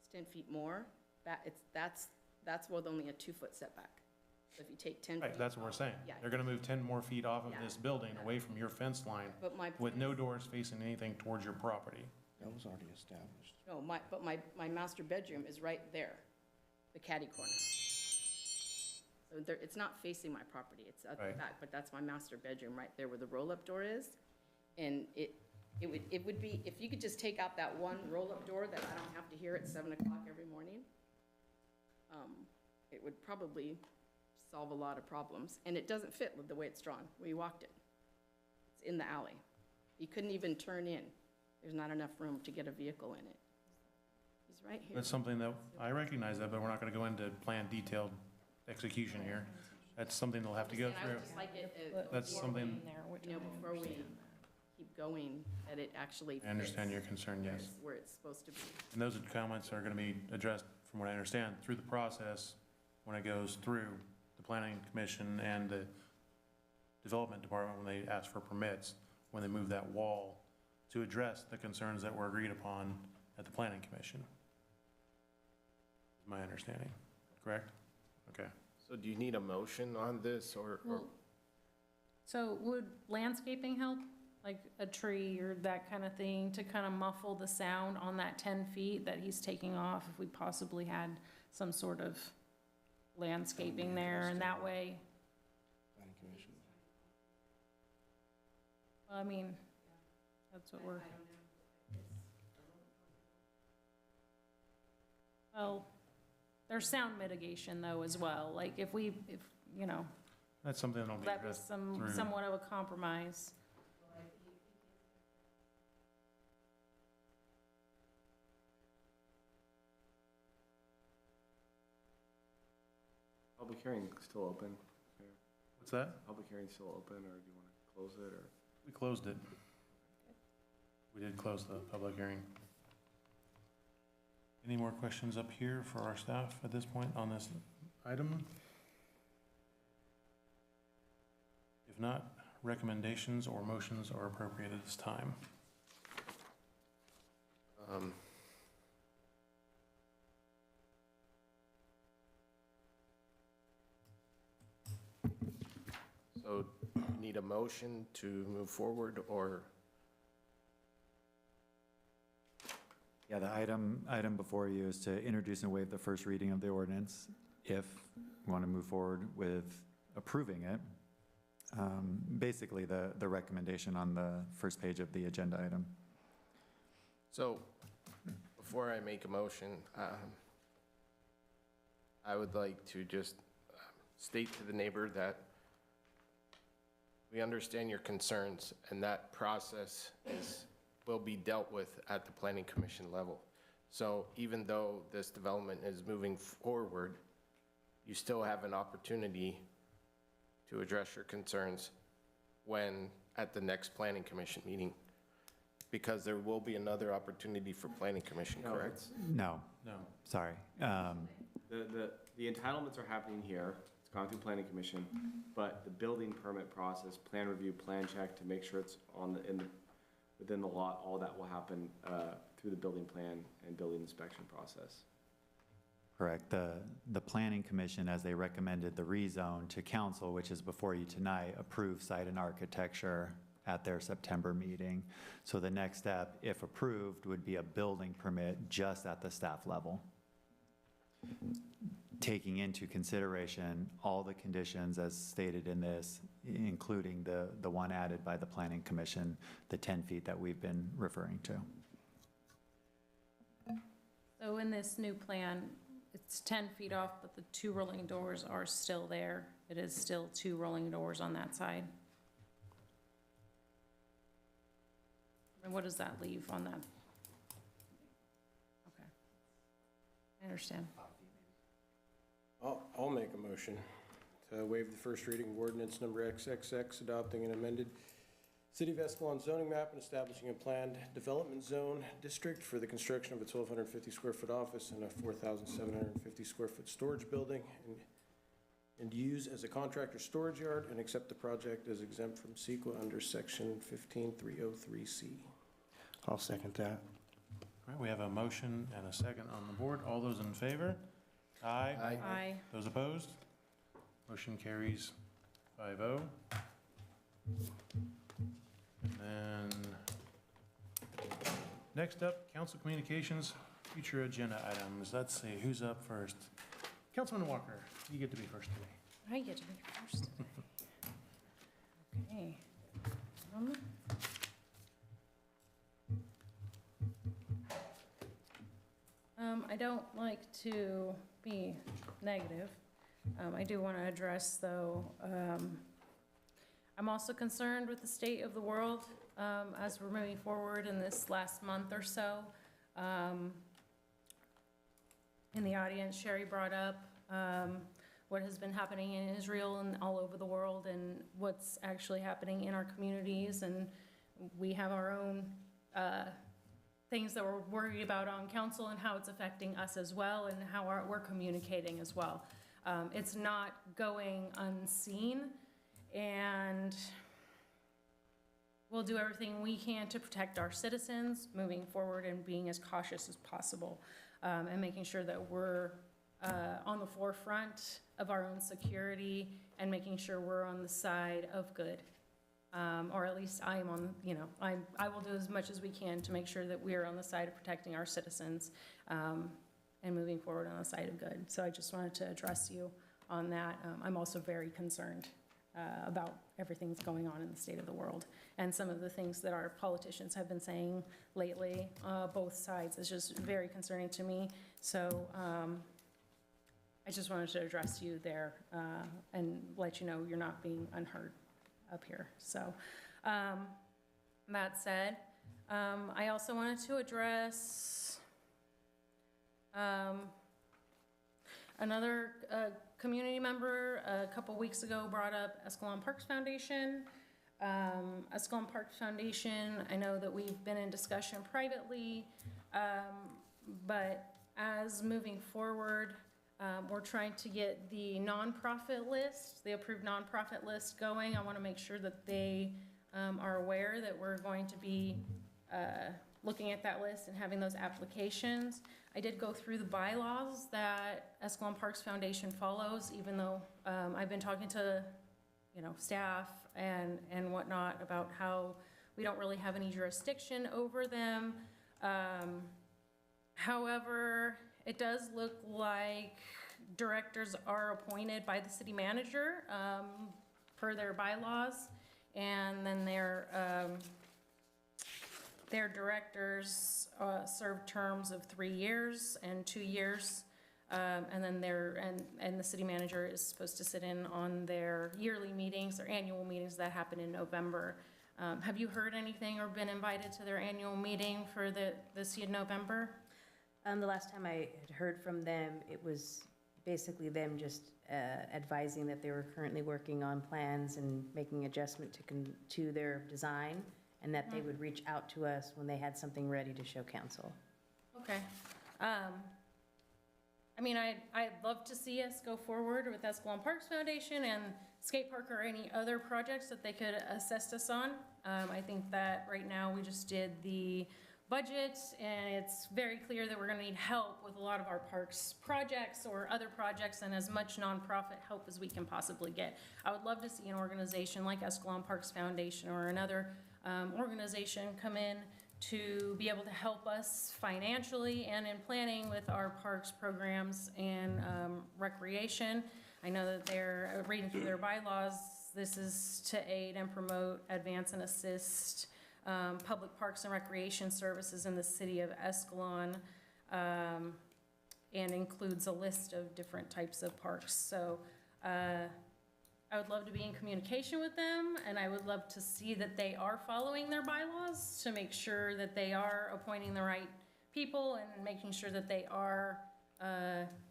It's 10 feet more. That's with only a 2-foot setback. So if you take 10 feet. Right, that's what we're saying. Yeah. They're gonna move 10 more feet off of Yeah. this building, away from your fence line, But my with point no is- doors facing anything towards your property. That was already established. No, but my master bedroom is right there, the caddy corner. So there, it's not facing my property, it's at the Right. back, but that's my master bedroom right there where the roll-up door is. And it would be, if you could just take out that one roll-up door that I don't have to hear at 7 o'clock every morning, it would probably solve a lot of problems. And it doesn't fit with the way it's drawn. We walked it. It's in the alley. You couldn't even turn in. There's not enough room to get a vehicle in it. He's right here. That's something that, I recognize that, but we're not gonna go into plan detailed execution here. That's something they'll have to go And I would through. just like it, That's before something- before we keep going, that it actually I understand fits your concern, yes. where it's supposed to be. And those comments are gonna be addressed, from what I understand, through the process, when it goes through the planning commission and the development department, when they ask for permits, when they move that wall, to address the concerns that were agreed upon at the planning commission. Is my understanding, correct? Okay. so do you need a motion on this, or? Well, so would landscaping help? Like a tree or that kind of thing to kind of muffle the sound on that 10 feet that he's taking off, if we possibly had some sort of landscaping there, and that way, Planning commission. well, I mean, that's what we're. Well, there's sound mitigation though as well, like if, you know, That's something that'll be That was addressed through. somewhat of a compromise. Public hearing still open? What's that? Public hearing still open, or do you want to close it, or? We closed it. We did close the public hearing. Any more questions up here for our staff at this point on this item? If not, recommendations or motions are appropriate at this time. So you need a motion to move forward, or? Yeah, the item before you is to introduce and waive the first reading of the ordinance if you want to move forward with approving it. Basically, the recommendation on the first page of the agenda item. So, before I make a motion, I would like to just state to the neighbor that we understand your concerns, and that process will be dealt with at the Planning Commission level. So even though this development is moving forward, you still have an opportunity to address your concerns when at the next Planning Commission meeting, because there will be another opportunity for Planning Commission, No, correct? No, No. sorry. The entitlements are happening here. It's gone through planning commission, but the building permit process, plan review, plan check to make sure it's within the lot, all that will happen through the building plan and building inspection process. Correct. The Planning Commission, as they recommended the rezone to council, which is before you tonight, approved site and architecture at their September meeting. So the next step, if approved, would be a building permit just at the staff level, taking into consideration all the conditions as stated in this, including the one added by the Planning Commission, the 10 feet that we've been referring to. So in this new plan, it's 10 feet off, but the 2 rolling doors are still there. It is still 2 rolling doors on that side. And what does that leave on that? Okay. I understand. I'll make a motion to waive the first reading of ordinance number XXX, adopting an amended City of Escalon zoning map and establishing a planned development zone district for the construction of a 1,250 square foot office and a 4,750 square foot storage building, and use as a contractor storage yard, and accept the project as exempt from CEQA under section 15303C. I'll second that. All right, we have a motion and a second on the board. All those in favor? Aye. Aye. Those opposed? Motion carries 5-0. And then, next up, council communications, future agenda items. Let's see, who's up first? Councilman Walker, you get to be first today. I get to be first. Okay. I don't like to be negative. I do want to address, though, I'm also concerned with the state of the world as we're moving forward in this last month or so. In the audience, Sherry brought up what has been happening in Israel and all over the world, and what's actually happening in our communities, and we have our own things that we're worried about on council and how it's affecting us as well, and how we're communicating as well. It's not going unseen, and we'll do everything we can to protect our citizens moving forward and being as cautious as possible, and making sure that we're on the forefront of our own security and making sure we're on the side of good. Or at least I am on, I will do as much as we can to make sure that we are on the side of protecting our citizens and moving forward on the side of good. So I just wanted to address you on that. I'm also very concerned about everything that's going on in the state of the world. And some of the things that our politicians have been saying lately, both sides, is just very concerning to me. So I just wanted to address you there and let you know you're not being unheard up here. So that said, I also wanted to address another community member a couple weeks ago brought up Escalon Parks Foundation. Escalon Parks Foundation, I know that we've been in discussion privately, but as moving forward, we're trying to get the nonprofit list, the approved nonprofit list going. I want to make sure that they are aware that we're going to be looking at that list and having those applications. I did go through the bylaws that Escalon Parks Foundation follows, even though I've been talking to, staff and whatnot about how we don't really have any jurisdiction over them. However, it does look like directors are appointed by the city manager per their bylaws, and then their directors serve terms of 3 years and 2 years, and then and the city manager is supposed to sit in on their yearly meetings, their annual meetings that happen in November. Have you heard anything or been invited to their annual meeting for this year, November? The last time I had heard from them, it was basically them just advising that they were currently working on plans and making adjustment to their design, and that they would reach out to us when they had something ready to show council. Okay. I'd love to see us go forward with Escalon Parks Foundation and skate park or any other projects that they could assist us on. I think that right now we just did the budget, and it's very clear that we're going to need help with a lot of our parks projects or other projects, and as much nonprofit help as we can possibly get. I would love to see an organization like Escalon Parks Foundation or another organization come in to be able to help us financially and in planning with our parks programs and recreation. I know that they're reading through their bylaws. This is to aid and promote, advance, and assist public parks and recreation services in the city of Escalon, and includes a list of different types of parks. So I would love to be in communication with them, and I would love to see that they are following their bylaws to make sure that they are appointing the right people and making sure that they are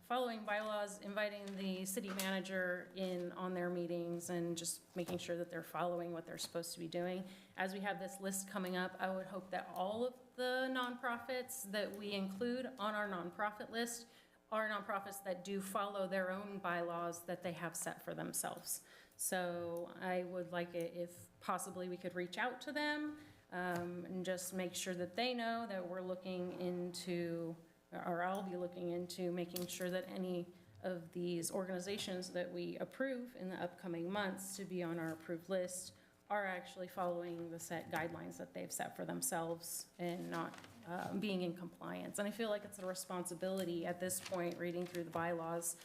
following bylaws, inviting the city manager in on their meetings, and just making sure that they're following what they're supposed to be doing. As we have this list coming up, I would hope that all of the nonprofits that we include on our nonprofit list are nonprofits that do follow their own bylaws that they have set for themselves. So I would like it if possibly we could reach out to them and just make sure that they know that we're looking into, or I'll be looking into making sure that any of these organizations that we approve in the upcoming months to be on our approved list are actually following the set guidelines that they've set for themselves and not being in compliance. And I feel like it's a responsibility at this point, reading through the bylaws.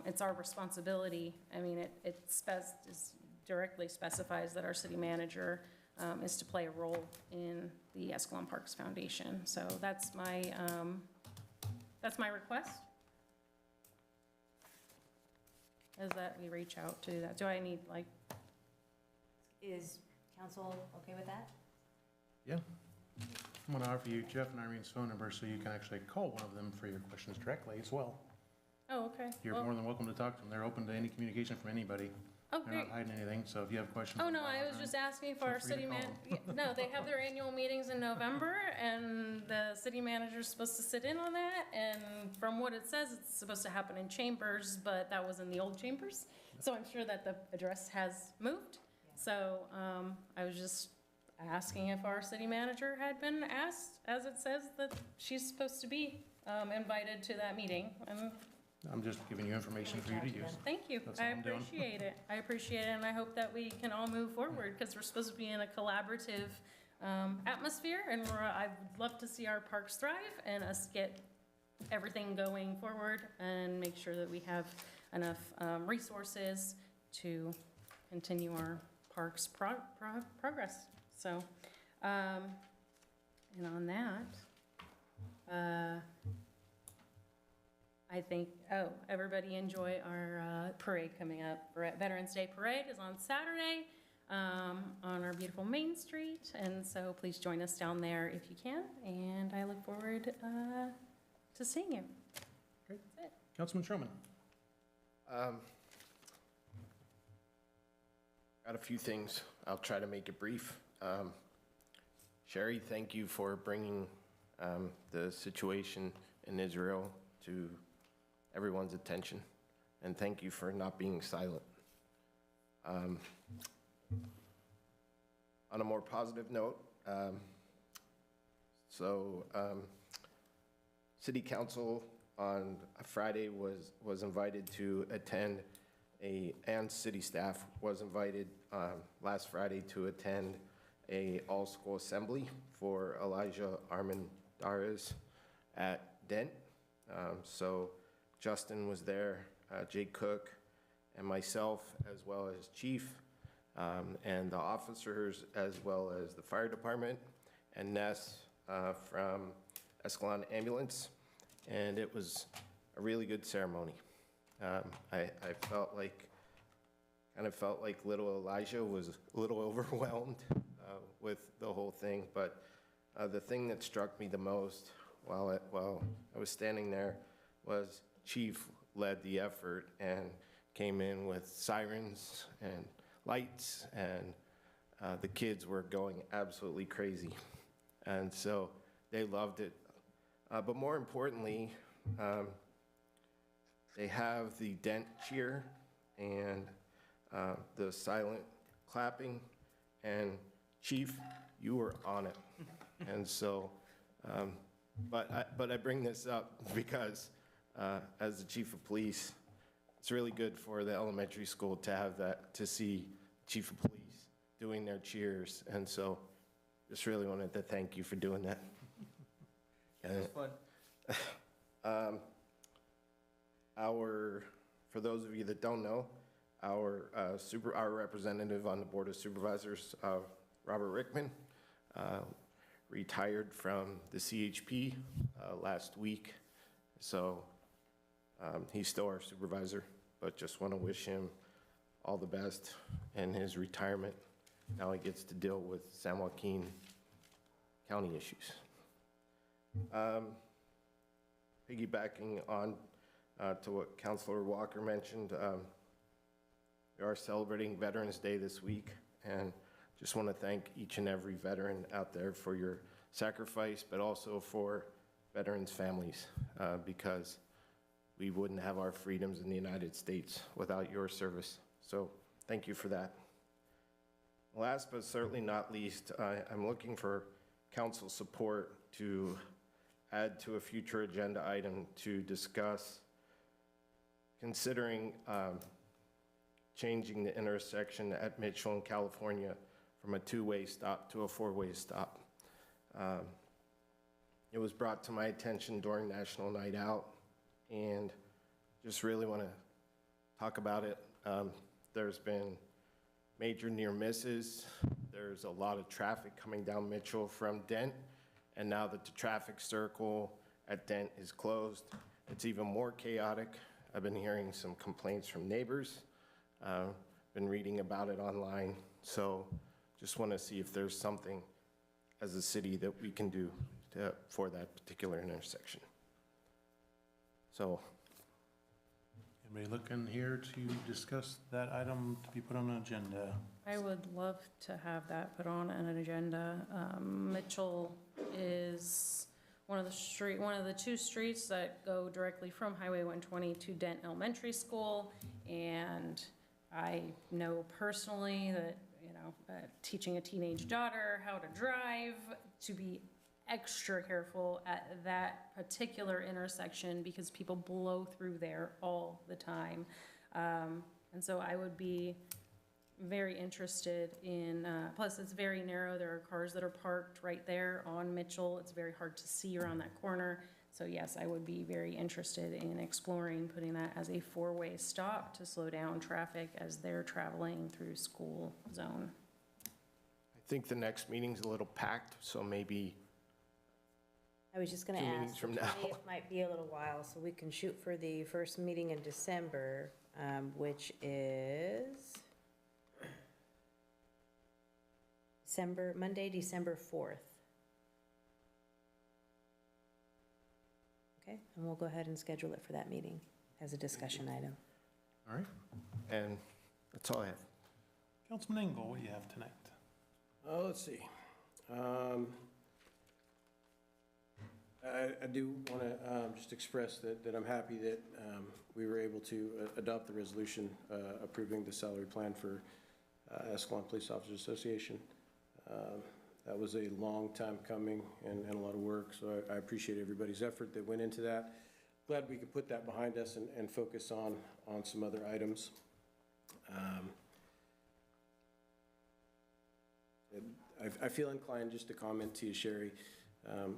It's our responsibility. I mean, it directly specifies that our city manager is to play a role in the Escalon Parks Foundation. So that's my request. Is that we reach out to that. Do I need Is council okay with that? Yeah. I'm going to offer you Jeff and Irene's phone number so you can actually call one of them for your questions directly as well. Oh, okay. You're more than welcome to talk to them. They're open to any communication from anybody. Oh, They're great. not hiding anything, so if you have questions. Oh, no, I was just asking for our city no, they have their annual meetings in November, and the city manager's supposed to sit in on that, and from what it says, it's supposed to happen in chambers, but that was in the old chambers, so I'm sure that the address has moved. So I was just asking if our city manager had been asked, as it says that she's supposed to be invited to that meeting. I'm just giving you information for you to use. Thank you. That's all I I'm doing. appreciate it. I appreciate it, and I hope that we can all move forward, because we're supposed to be in a collaborative atmosphere, and I'd love to see our parks thrive and us get everything going forward and make sure that we have enough resources to continue our parks progress. So, and on that, I think, oh, everybody enjoy our parade coming up. Veterans Day Parade is on Saturday on our beautiful Main Street, and so please join us down there if you can, and I look forward to seeing you. Great. That's it. Councilman Stroman. Got a few things. I'll try to make it brief. Sherry, thank you for bringing the situation in Israel to everyone's attention, and thank you for not being silent. On a more positive note, City Council on a Friday was invited to attend and city staff was invited last Friday to attend a all-school assembly for Elijah Armendariz at Dent. So Justin was there, Jay Cook, and myself, as well as Chief, and the officers, as well as the fire department, and Ness from Escalon Ambulance, and it was a really good ceremony. I kind of felt like little Elijah was a little overwhelmed with the whole thing, but the thing that struck me the most while I was standing there was Chief led the effort and came in with sirens and lights, and the kids were going absolutely crazy. And so they loved it. But more importantly, they have the Dent cheer and the silent clapping, and Chief, you were on it. And so, but I bring this up because as the Chief of Police, it's really good for the elementary school to have that, to see Chief of Police doing their cheers. And so just really wanted to thank you for doing that. That's fun. For those of you that don't know, our representative on the Board of Supervisors, Robert Rickman, retired from the CHP last week. So he's still our supervisor, but just want to wish him all the best in his retirement. Now he gets to deal with San Joaquin County issues. Piggybacking on to what Councilor Walker mentioned, we are celebrating Veterans Day this week, and just want to thank each and every veteran out there for your sacrifice, but also for veterans' families, because we wouldn't have our freedoms in the United States without your service. So thank you for that. Last but certainly not least, I'm looking for council support to add to a future agenda item to discuss considering changing the intersection at Mitchell and California from a two-way stop to a four-way stop. It was brought to my attention during National Night Out, and just really want to talk about it. There's been major near misses. There's a lot of traffic coming down Mitchell from Dent, and now that the traffic circle at Dent is closed, it's even more chaotic. I've been hearing some complaints from neighbors, been reading about it online, so just want to see if there's something as a city that we can do for that particular intersection. So. Anybody looking here to discuss that item to be put on an agenda? I would love to have that put on an agenda. Mitchell is one of the two streets that go directly from Highway 120 to Dent Elementary School, and I know personally that, teaching a teenage daughter how to drive, to be extra careful at that particular intersection because people blow through there all the time. And so I would be very interested in, plus it's very narrow. There are cars that are parked right there on Mitchell. It's very hard to see around that corner. So yes, I would be very interested in exploring putting that as a four-way stop to slow down traffic as they're traveling through school zone. I think the next meeting's a little packed, so maybe I was just gonna 2 ask. meetings from the now. 20th might be a little while, so we can shoot for the first meeting in December, which is Monday, December 4th. Okay, and we'll go ahead and schedule it for that meeting as a discussion item. All right. And that's all I have. Councilman Engel, what do you have tonight? Let's see. I do want to just express that I'm happy that we were able to adopt the resolution approving the salary plan for Escalon Police Officers Association. That was a long time coming and a lot of work, so I appreciate everybody's effort that went into that. Glad we could put that behind us and focus on some other items. I feel inclined just to comment to you, Sherry.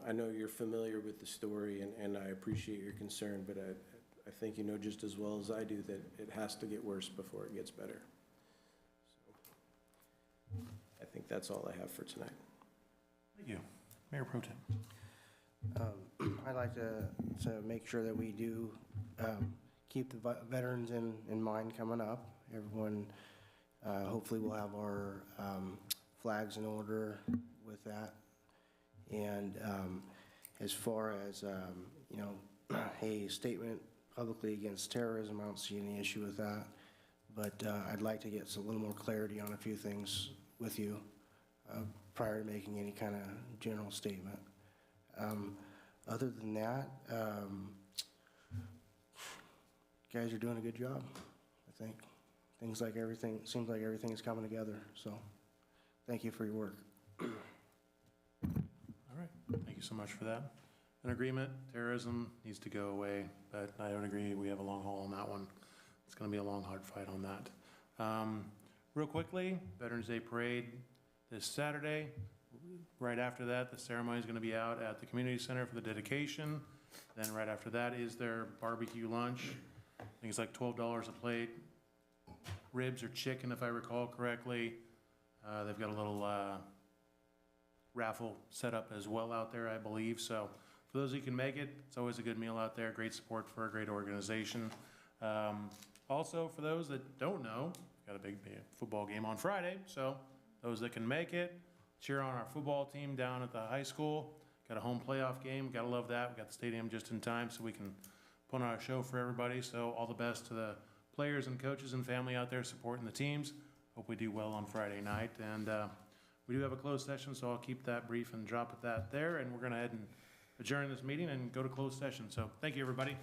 I know you're familiar with the story, and I appreciate your concern, but I think you know just as well as I do that it has to get worse before it gets better. So I think that's all I have for tonight. Thank you. Mayor Pro Tem. I'd like to make sure that we do keep the veterans in mind coming up. Everyone, hopefully we'll have our flags in order with that. And as far as, you know, a statement publicly against terrorism, I don't see any issue with that. But I'd like to get a little more clarity on a few things with you prior to making any kind of general statement. Other than that, guys are doing a good job, I think. Seems like everything is coming together, so thank you for your work. All right. Thank you so much for that. An agreement, terrorism needs to go away, but I don't agree. We have a long haul on that one. It's going to be a long, hard fight on that. Real quickly, Veterans Day Parade this Saturday. Right after that, the ceremony is going to be out at the community center for the dedication. Then right after that is their barbecue lunch. I think it's like $12 a plate. Ribs or chicken, if I recall correctly. They've got a little raffle set up as well out there, I believe. So for those who can make it, it's always a good meal out there. Great support for a great organization. Also, for those that don't know, got a big football game on Friday. So those that can make it, cheer on our football team down at the high school. Got a home playoff game. Gotta love that. We got the stadium just in time so we can put on a show for everybody. So all the best to the players and coaches and family out there supporting the teams. Hope we do well on Friday night. And we do have a closed session, so I'll keep that brief and drop it there. And we're gonna head and adjourn this meeting and go to closed session. So thank you, everybody.